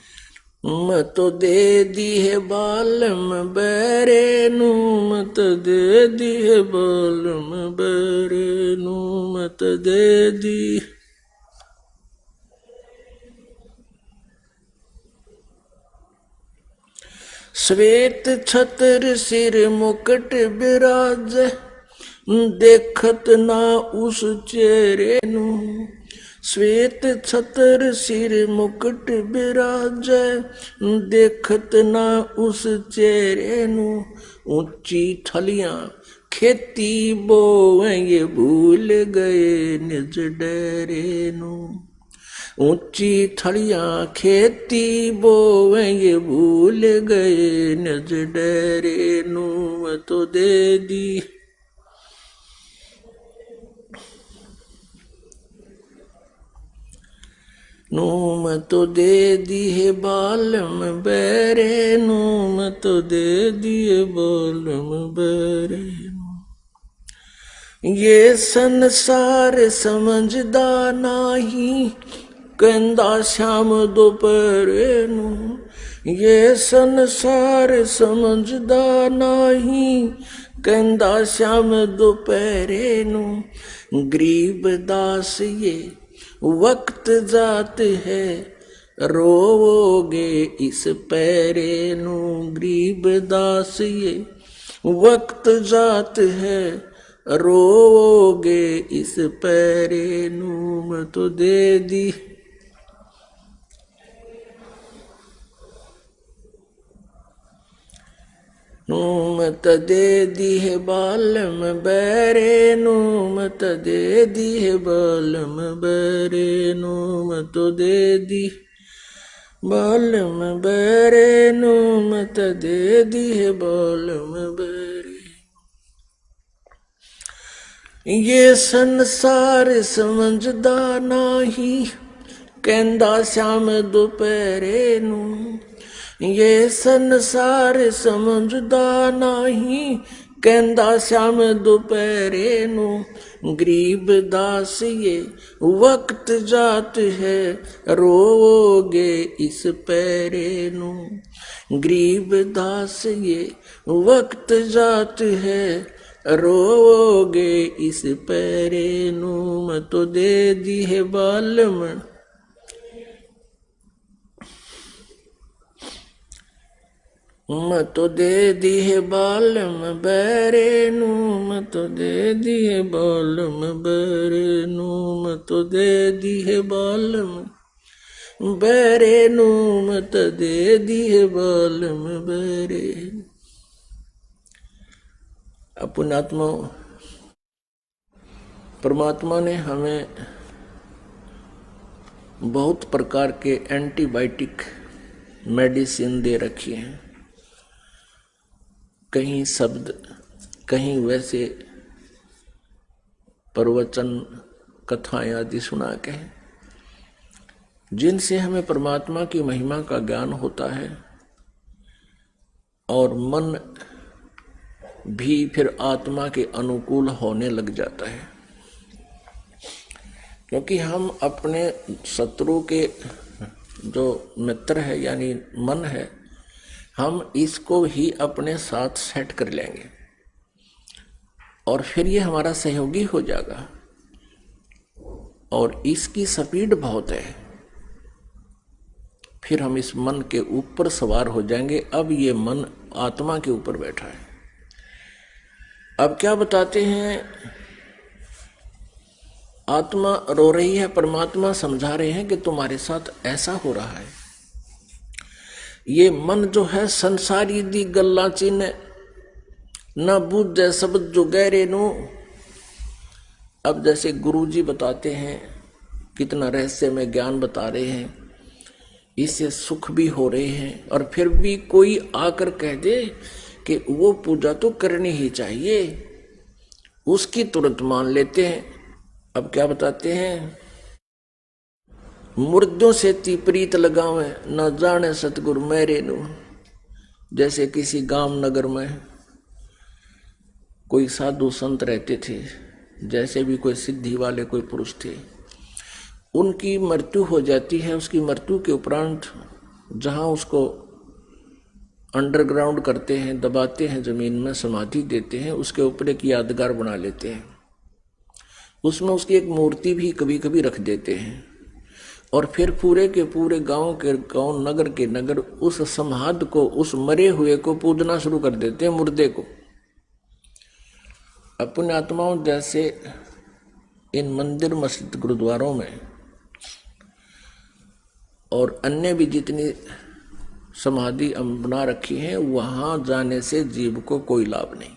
मैं तो दे दी है बालम बैरे नू, मैं तो दे दी है बालम बैरे नू, मैं तो दे दी। श्वेत छत्र सिर मुकुट बिराज, देखत ना उस चेहरे नू, श्वेत छत्र सिर मुकुट बिराज, देखत ना उस चेहरे नू, ऊंची थलियां खेती बोए ये भूल गए निज डेरे नू, ऊंची थलियां खेती बोए ये भूल गए निज डेरे नू, मैं तो दे दी। नू मैं तो दे दी है बालम बैरे नू, मैं तो दे दिए बालम बैरे नू, ये संसार समझदा नाही, कहंदा श्याम दोपहरे नू, ये संसार समझदा नाही, कहंदा श्याम दोपहरे नू। गरीब दास ये वक्त जात है, रोवोगे इस पैरे नू। गरीब दास ये वक्त जात है, रोवोगे इस पैरे नू। मैं तो दे दी मत दे दी है बालम बैरे नू, मत दे दी है बालम बैरे नू। मत दे दी बालम बैरे नू, मत दे दी है बालम बैरे। ये संसार समझदा नाही, कहंदा श्याम दोपहरे नू। ये संसार समझदा नाही, कहंदा श्याम दोपहरे नू। गरीब दास ये वक्त जात है, रोवोगे इस पैरे नू। गरीब दास ये वक्त जात है, रोवोगे इस पैरे नू। मैं तो दे दी है बालम, मैं तो दे दी है बालम बैरे नू। मैं तो दे दी है बालम बैरे नू। मैं तो दे दी है बालम बैरे नू। मैं तो दे दी है बालम बैरे। पुण्यात्मा, परमात्मा ने हमें बहुत प्रकार के एंटीबायोटिक मेडिसिन दे रखी हैं। कहीं शब्द, कहीं वैसे प्रवचन, कथाएं आदि सुना के, जिनसे हमें परमात्मा की महिमा का ज्ञान होता है और मन भी फिर आत्मा के अनुकूल होने लग जाता है। क्योंकि हम अपने शत्रु के जो मित्र है यानी मन है, हम इसको ही अपने साथ सेट कर लेंगे और फिर ये हमारा सहयोगी हो जाएगा। और इसकी स्पीड बहुत है, फिर हम इस मन के ऊपर सवार हो जाएंगे। अब ये मन आत्मा के ऊपर बैठा है। अब क्या बताते हैं, आत्मा रो रही है, परमात्मा समझा रहे हैं कि तुम्हारे साथ ऐसा हो रहा है। ये मन जो है संसारी दी गल्ला चिन्ह न बूझे शब्द जो गहरे नो। अब जैसे गुरुजी बताते हैं, कितना रहस्य में ज्ञान बता रहे हैं, इससे सुख भी हो रहे हैं, और फिर भी कोई आकर कह दे कि वो पूजा तो करनी ही चाहिए, उसकी तुरंत मान लेते हैं। अब क्या बताते हैं, मुर्दों से तीप्रीत लगावे न जाने सतगुरु मेरे नु। जैसे किसी गांव नगर में कोई साधु संत रहते थे, जैसे भी कोई सिद्धि वाले कोई पुरुष थे, उनकी मृत्यु हो जाती है। उसकी मृत्यु के उपरांत जहां उसको अंडरग्राउंड करते हैं, दबाते हैं, जमीन में समाधि देते हैं, उसके ऊपर एक यादगार बना लेते हैं। उसमें उसकी एक मूर्ति भी कभी कभी रख देते हैं, और फिर पूरे के पूरे गांव नगर के नगर उस समाध को, उस मरे हुए को पूजना शुरू कर देते हैं, मुर्दे को। अपने आत्माओं जैसे इन मंदिर, मस्जिद, गुरुद्वारों में और अन्य भी जितनी समाधि बना रखी है, वहां जाने से जीव को कोई लाभ नहीं।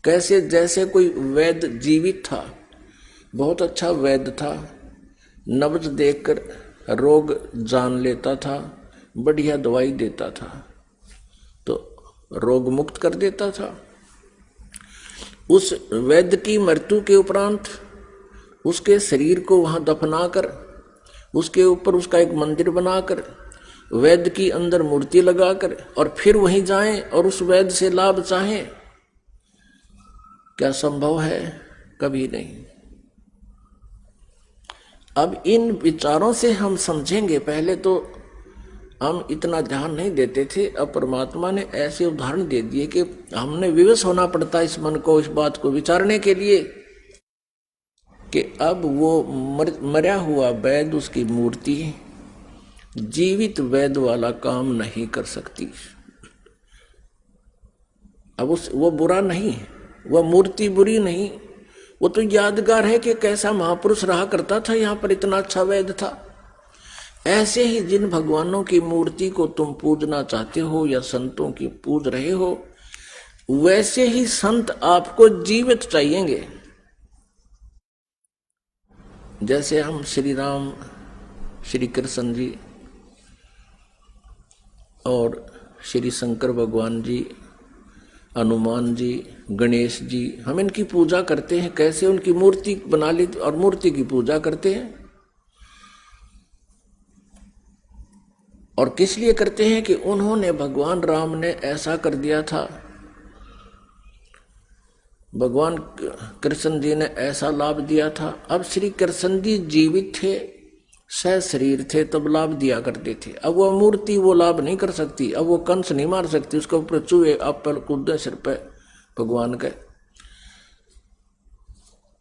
कैसे, जैसे कोई वैद्य जीवित था, बहुत अच्छा वैद्य था, नब्ज देखकर रोग जान लेता था, बढ़िया दवाई देता था, तो रोग मुक्त कर देता था। उस वैद्य की मृत्यु के उपरांत उसके शरीर को वहां दफनाकर, उसके ऊपर उसका एक मंदिर बनाकर, वैद्य की अंदर मूर्ति लगाकर, और फिर वहीं जाएं और उस वैद्य से लाभ चाहें, क्या संभव है? कभी नहीं। अब इन विचारों से हम समझेंगे, पहले तो हम इतना ध्यान नहीं देते थे। अब परमात्मा ने ऐसे उदाहरण दे दिए कि हमने विवश होना पड़ता है इस मन को, इस बात को विचारने के लिए कि अब वो मरा हुआ वैद, उसकी मूर्ति जीवित वैद वाला काम नहीं कर सकती। अब वो बुरा नहीं, वह मूर्ति बुरी नहीं, वो तो यादगार है कि कैसा महापुरुष रहा करता था, यहाँ पर इतना अच्छा वैद था। ऐसे ही जिन भगवानों की मूर्ति को तुम पूजना चाहते हो या संतों की पूज रहे हो, वैसे ही संत आपको जीवित चाहिएंगे। जैसे हम श्री राम, श्री कृष्ण जी और श्री शंकर भगवान जी, हनुमान जी, गणेश जी, हम इनकी पूजा करते हैं। कैसे? उनकी मूर्ति बना ली और मूर्ति की पूजा करते हैं। और किस लिए करते हैं? कि उन्होंने, भगवान राम ने ऐसा कर दिया था, भगवान कृष्ण जी ने ऐसा लाभ दिया था। अब श्री कृष्ण जी जीवित थे, सह शरीर थे, तब लाभ दिया करते थे। अब वो मूर्ति वो लाभ नहीं कर सकती, अब वो कंस नहीं मार सकती, उसके ऊपर चूहे आप पर कूदे सिर पे भगवान के।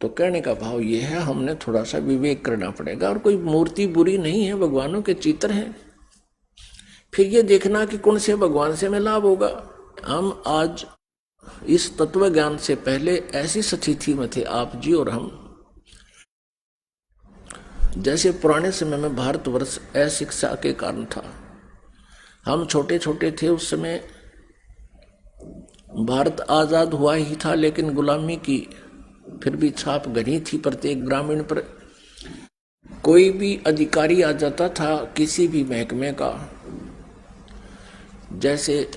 तो कहने का भाव ये है, हमने थोड़ा सा विवेक करना पड़ेगा। और कोई मूर्ति बुरी नहीं है, भगवानों के चित्र हैं। फिर ये देखना कि कौन से भगवान से हमें लाभ होगा। हम आज इस तत्व ज्ञान से पहले ऐसी स्थिति में थे आप जी और हम, जैसे पुराने समय में भारतवर्ष अशिक्षा के कारण था। हम छोटे छोटे थे उस समय, भारत आजाद हुआ ही था, लेकिन गुलामी की फिर भी छाप घनी थी प्रत्येक ग्रामीण पर। कोई भी अधिकारी आ जाता था किसी भी महकमे का, जैसे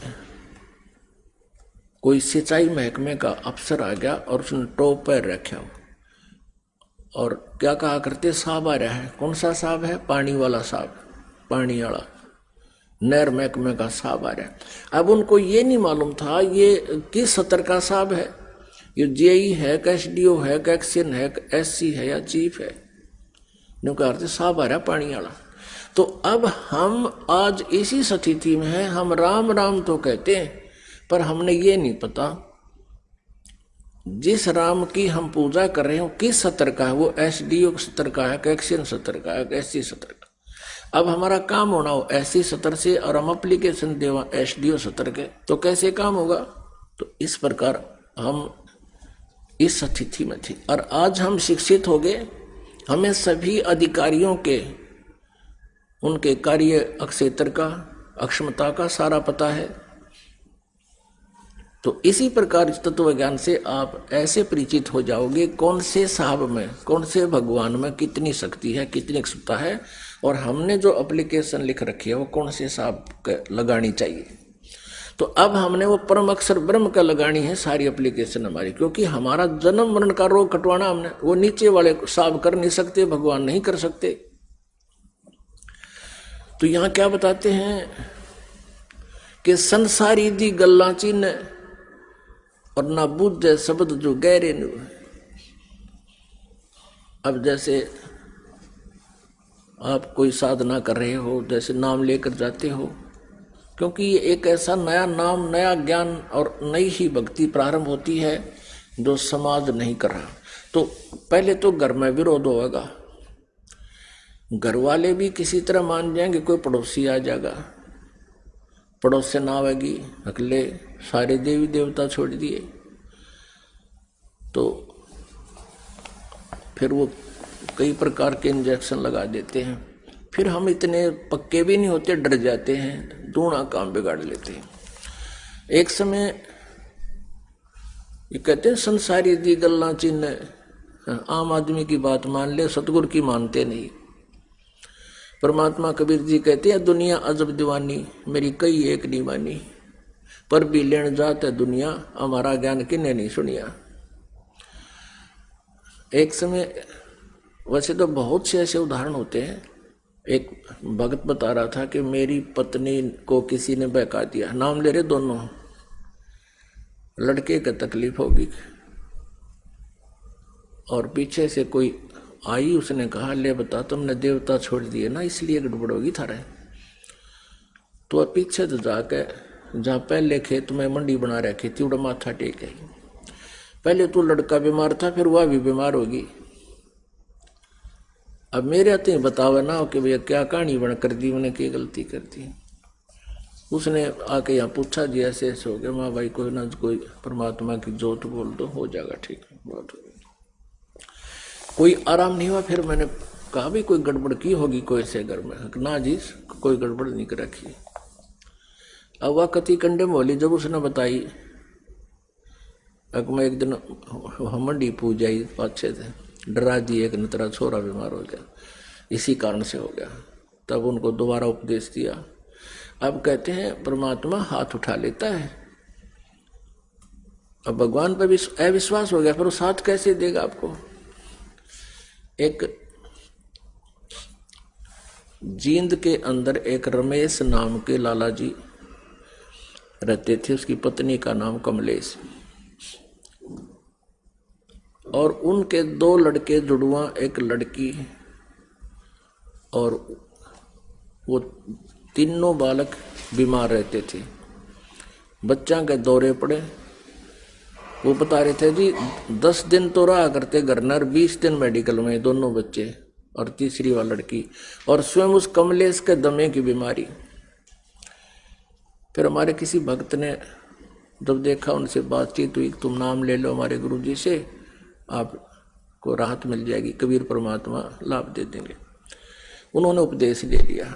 कोई सिंचाई महकमे का अफसर आ गया और उसने टोप पर रखा और क्या कहा करते, साहब आ रहा है। कौन सा साहब है? पानी वाला साहब, पानी वाला नहर महकमे का साहब आ रहा है। अब उनको ये नहीं मालूम था ये किस सतर का साहब है, ये जेई है, एसडीओ है, एक्शन है, एससी है या चीफ है। कहते साहब आ रहा पानी वाला। तो अब हम आज इसी स्थिति में हैं, हम राम राम तो कहते हैं, पर हमने ये नहीं पता जिस राम की हम पूजा कर रहे हो किस सतर का है, वो एसडीओ सतर का है, एक्शन सतर का है, एससी सतर का। अब हमारा काम होना हो एससी सतर से और हम एप्लीकेशन देवा एसडीओ सतर के, तो कैसे काम होगा? तो इस प्रकार हम इस स्थिति में थे। और आज हम शिक्षित हो गए, हमें सभी अधिकारियों के उनके कार्य क्षेत्र का, अक्षमता का सारा पता है। तो इसी प्रकार तत्व ज्ञान से आप ऐसे परिचित हो जाओगे कौन से साहब में, कौन से भगवान में कितनी शक्ति है, कितनी क्षमता है, और हमने जो एप्लीकेशन लिख रखी है वो कौन से साहब लगानी चाहिए। तो अब हमने वो परम अक्षर ब्रह्म का लगानी है सारी एप्लीकेशन हमारी, क्योंकि हमारा जन्म मरण का रोग कटवाना हमने, वो नीचे वाले साहब कर नहीं सकते, भगवान नहीं कर सकते। तो यहां क्या बताते हैं कि संसारी दी गल्ला चिन्ह और ना बुझे शब्द जो गहरे नु। अब जैसे आप कोई साधना कर रहे हो, जैसे नाम लेकर जाते हो, क्योंकि ये एक ऐसा नया नाम, नया ज्ञान और नई ही भक्ति प्रारंभ होती है जो समाज नहीं कर रहा। तो पहले तो घर में विरोध होगा, घर वाले भी किसी तरह मान जाएंगे, कोई पड़ोसी आ जाएगा, पड़ोस से ना आवेगी, अकेले सारे देवी देवता छोड़ दिए, तो फिर वो कई प्रकार के इंजेक्शन लगा देते हैं। फिर हम इतने पक्के भी नहीं होते, डर जाते हैं, दूना काम बिगाड़ लेते हैं। एक समय ये कहते हैं संसारी दी गल्ला चिन्ह, आम आदमी की बात मान ले, सतगुरु की मानते नहीं। परमात्मा कबीर जी कहते हैं दुनिया अजब दीवानी, मेरी कई एक नहीं मानी, पर भी लेन जात है दुनिया, हमारा ज्ञान किन्ने नहीं सुनिया। एक समय, वैसे तो बहुत से ऐसे उदाहरण होते हैं। एक भगत बता रहा था कि मेरी पत्नी को किसी ने बहका दिया, नाम ले रहे दोनों, लड़के को तकलीफ होगी और पीछे से कोई आई, उसने कहा ले बता तुमने देवता छोड़ दिए ना इसलिए गड़बड़ होगी थारे। तो पीछे तो जाके जहाँ पहले खेत में मंडी बना रखी थी उड़ा माथा टेक आई। पहले तो लड़का बीमार था फिर वह भी बीमार होगी। अब मेरे आते ही बतावा ना कि भैया क्या कहानी बन कर दी, मैंने क्या गलती कर दी। उसने आके यहाँ पूछा जी ऐसे ऐसे हो गया। माँ भाई कोई ना कोई परमात्मा की जोत बोल दो हो जाएगा ठीक है, बात हो गई। कोई आराम नहीं हुआ। फिर मैंने कहा भी कोई गड़बड़ की होगी कोई से घर में। ना जी कोई गड़बड़ नहीं कर रखी। अब वह कति कंडे मोली जब उसने बताई, मैं एक दिन मंडी पूज आई पाछे थे, डरा दी एक न तेरा छोरा बीमार हो गया इसी कारण से हो गया। तब उनको दोबारा उपदेश दिया। अब कहते हैं परमात्मा हाथ उठा लेता है। अब भगवान पर भी अविश्वास हो गया फिर उस हाथ कैसे देगा आपको। एक जींद के अंदर एक रमेश नाम के लाला जी रहते थे, उसकी पत्नी का नाम कमलेश, और उनके 2 लड़के जुड़वा एक लड़की, और वो तीनों बालक बीमार रहते थे। बच्चा के दौरे पड़े। वो बता रहे थे जी 10 दिन तो रहा करते घर न, 20 दिन मेडिकल में दोनों बच्चे और तीसरी वाली लड़की, और स्वयं उस कमलेश के दमे की बीमारी। फिर हमारे किसी भक्त ने जब देखा, उनसे बातचीत हुई, तुम नाम ले लो हमारे गुरु जी से, आपको राहत मिल जाएगी, कबीर परमात्मा लाभ दे देंगे। उन्होंने उपदेश ले लिया।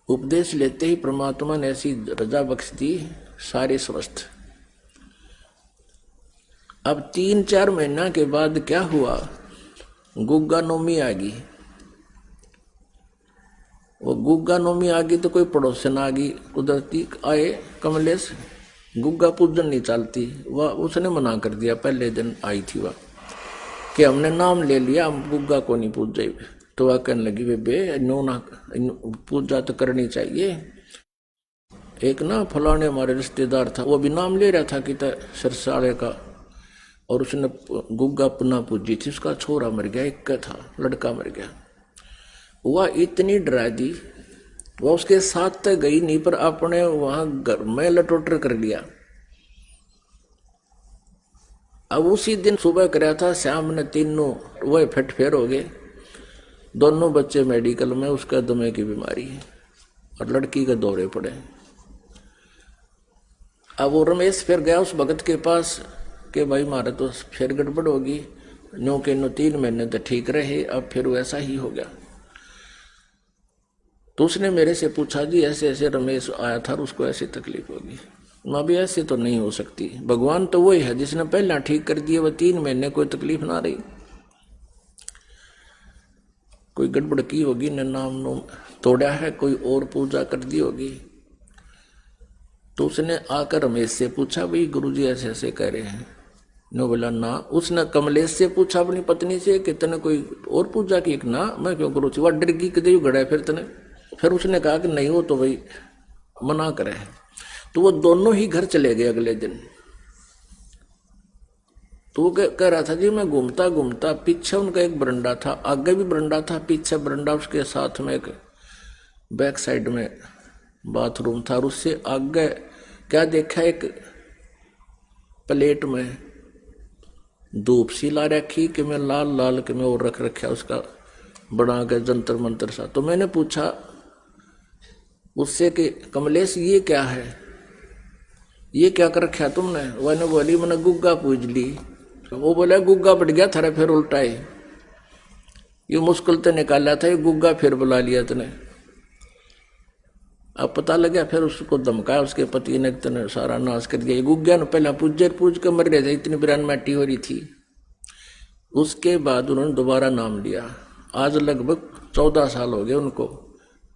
उपदेश लेते ही परमात्मा ने ऐसी रजा बख्श दी, सारे स्वस्थ। अब 3-4 महीना के बाद क्या हुआ, गुग्गा नौमी आ गई। वो गुग्गा नौमी आ गई तो कोई पड़ोसन आ गई, कुदरती आए कमलेश, गुग्गा पूजन नहीं चलती। वह उसने मना कर दिया, पहले दिन आई थी वह कि हमने नाम ले लिया, हम गुग्गा को नहीं पूजे। तो वह कहने लगी बेबे नो ना, पूजा तो करनी चाहिए। एक ना फलाने हमारे रिश्तेदार था, वो भी नाम ले रहा था कि सरसाले का, और उसने गुग्गा पुनः पूजी थी, उसका छोरा मर गया, एक का था लड़का मर गया। वह इतनी डरा दी, वह उसके साथ तक गई नहीं पर अपने वहां घर में लटोटर कर लिया। अब उसी दिन सुबह कराया था, शाम ने तीनों वह फिट फेर हो गए, दोनों बच्चे मेडिकल में, उसका दमे की बीमारी और लड़की के दौरे पड़े। अब वो रमेश फिर गया उस भगत के पास कि भाई मारे तो फिर गड़बड़ होगी, नो के नो 3 महीने तो ठीक रहे, अब फिर वैसा ही हो गया। तो उसने मेरे से पूछा जी ऐसे ऐसे रमेश आया था, उसको ऐसी तकलीफ होगी। माँ भी ऐसे तो नहीं हो सकती, भगवान तो वही है जिसने पहला ठीक कर दिया, वह 3 महीने कोई तकलीफ ना रही, कोई गड़बड़ की होगी, न नाम नो तोड़ा है, कोई और पूजा कर दी होगी। तो उसने आकर रमेश से पूछा भाई गुरुजी ऐसे ऐसे कह रहे हैं। नो बोला ना। उसने कमलेश से पूछा अपनी पत्नी से कि तने कोई और पूजा की? ना मैं क्यों करूँ, वह डर गई कि गड़ा फिर तने। फिर उसने कहा कि नहीं हो तो भाई मना करे। तो वो दोनों ही घर चले गए अगले दिन। तो वो कह रहा था जी मैं घूमता घूमता, पीछे उनका एक बरंडा था, आगे भी बरंडा था, पीछे बरंडा, उसके साथ में एक बैक साइड में बाथरूम था, और उससे आगे क्या देखा, एक प्लेट में धूप सी ला रखी कि मैं लाल लाल के मैं और रख रखा उसका बना के जंतर मंतर सा। तो मैंने पूछा उससे कि कमलेश ये क्या है, ये क्या कर रखा तुमने? वह बोली मैंने गुग्गा पूज ली। वो बोला गुग्गा बढ़ गया थारा फिर उल्टाए, ये मुश्किल तो निकाला था, ये गुग्गा फिर बुला लिया तने। अब पता लगा, फिर उसको धमकाया उसके पति ने, तने सारा नाश कर दिया। ये गुग्गा ने पहला पूज के मर गए थे, इतनी बिरान माटी हो रही थी। उसके बाद उन्होंने दोबारा नाम लिया। आज लगभग 14 साल हो गए उनको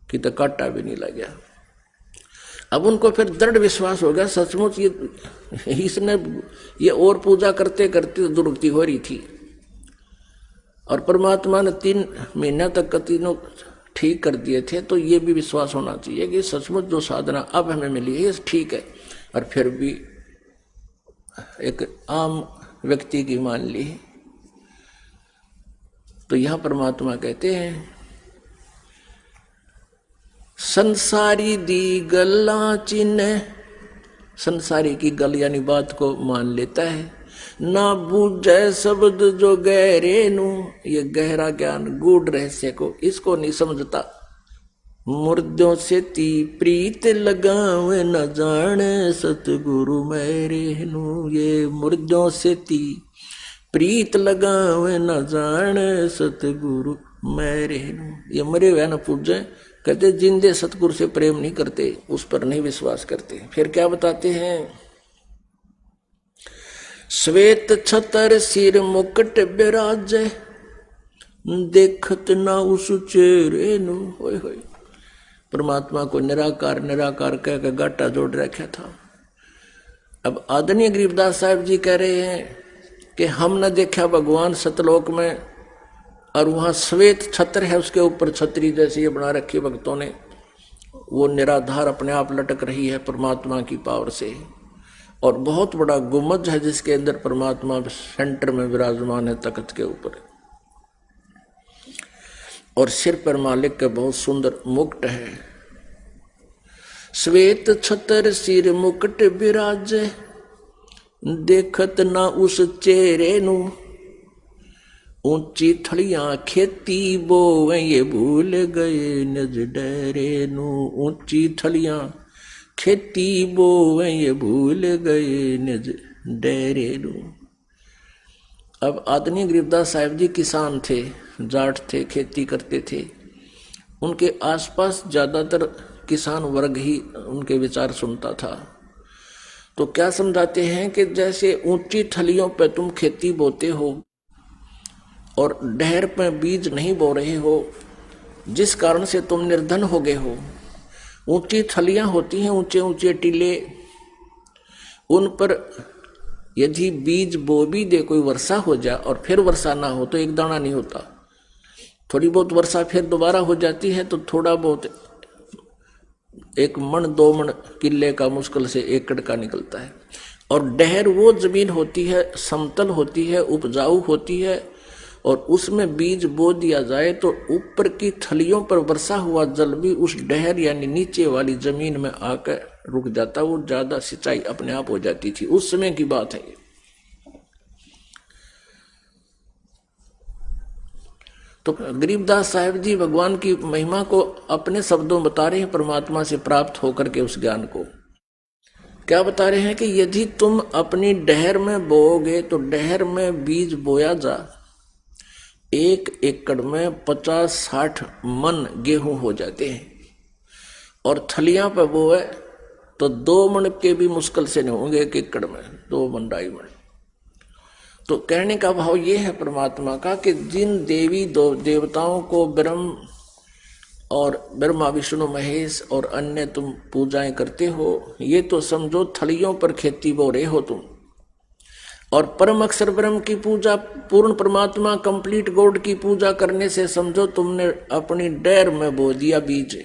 कि तो काटा भी नहीं लगा। अब उनको फिर दृढ़ विश्वास हो गया सचमुच ये इसने ये और पूजा करते करते दुर्गति हो रही थी, और परमात्मा ने 3 महीना तक तीनों ठीक कर दिए थे। तो ये भी विश्वास होना चाहिए कि सचमुच जो साधना अब हमें मिली है ये ठीक है। और फिर भी एक आम व्यक्ति की मान ली, तो यहां परमात्मा कहते हैं संसारी दी गल्ला चिन्ह, संसारी की गल यानी बात को मान लेता है। ना बूझे शब्द जो गहरे नू, ये गहरा ज्ञान गूढ़ रहस्य को इसको नहीं समझता। मुर्दों से ती प्रीत लगावे न जाने सतगुरु मेरे नू, ये मुर्दों से ती प्रीत लगावे न जाने सतगुरु मेरे नू। ये मरे हुए न पूजे, कहते जिंदे सतगुरु से प्रेम नहीं करते, उस पर नहीं विश्वास करते। फिर क्या बताते हैं, श्वेत छतर सिर मुकुट बिराजे, देखत ना उस चेहरे नु। होय होय, परमात्मा को निराकार निराकार कह के गाटा जोड़ रखा था। अब आदरणीय गरीबदास साहब जी कह रहे हैं कि हम न देखा भगवान सतलोक में, और वहां श्वेत छत्र है, उसके ऊपर छतरी जैसी ये बना रखी भक्तों ने, वो निराधार अपने आप लटक रही है परमात्मा की पावर से। और बहुत बड़ा गुम्बद है जिसके अंदर परमात्मा सेंटर में विराजमान है तख्त के ऊपर, और सिर पर मालिक का बहुत सुंदर मुकुट है। श्वेत छतर सिर मुकुट विराजे, देखत ना उस चेहरे नु। ऊंची थड़ियां खेती बोवे ये भूल गए निज डेरे नु। ऊंची थड़ियां खेती बोवे ये भूल गए निज डेरे नु। अब आदरणीय गरीबदास साहिब जी किसान थे, जाट थे, खेती करते थे। उनके आसपास ज्यादातर किसान वर्ग ही उनके विचार सुनता था। तो क्या समझाते हैं कि जैसे ऊंची थलियों पे तुम खेती बोते हो और डहर पे बीज नहीं बो रहे हो, जिस कारण से तुम निर्धन हो गए हो। ऊंची थलियां होती हैं, ऊंचे ऊंचे टीले, उन पर यदि बीज बो भी दे, कोई वर्षा हो जाए और फिर वर्षा ना हो तो एक दाना नहीं होता। थोड़ी बहुत वर्षा फिर दोबारा हो जाती है तो थोड़ा बहुत 1 मन 2 मन किले का मुश्किल से एकड़ का निकलता है। और डहर वो जमीन होती है, समतल होती है, उपजाऊ होती है, और उसमें बीज बो दिया जाए तो ऊपर की थलियों पर वर्षा हुआ जल भी उस डहर यानी नीचे वाली जमीन में आकर रुक जाता, वो ज्यादा सिंचाई अपने आप हो जाती थी। उस समय की बात है ये। तो गरीबदास साहिब जी भगवान की महिमा को अपने शब्दों बता रहे हैं, परमात्मा से प्राप्त होकर के उस ज्ञान को। क्या बता रहे हैं कि यदि तुम अपनी डहर में बोओगे तो डहर में बीज बोया जा, 1 एकड़ में 50-60 मन गेहूं हो जाते हैं, और थलियां पे बोए तो 2 मन के भी मुश्किल से नहीं होंगे 1 एकड़ में, 2 मन 2.5 मन। तो कहने का भाव ये है परमात्मा का कि जिन देवी देवताओं को ब्रह्म और ब्रह्मा विष्णु महेश और अन्य तुम पूजाएं करते हो, ये तो समझो थलियों पर खेती बो रहे हो तुम। और परम अक्षर ब्रह्म की पूजा, पूर्ण परमात्मा कंप्लीट गॉड की पूजा करने से समझो तुमने अपनी डैर में बो दिया बीज।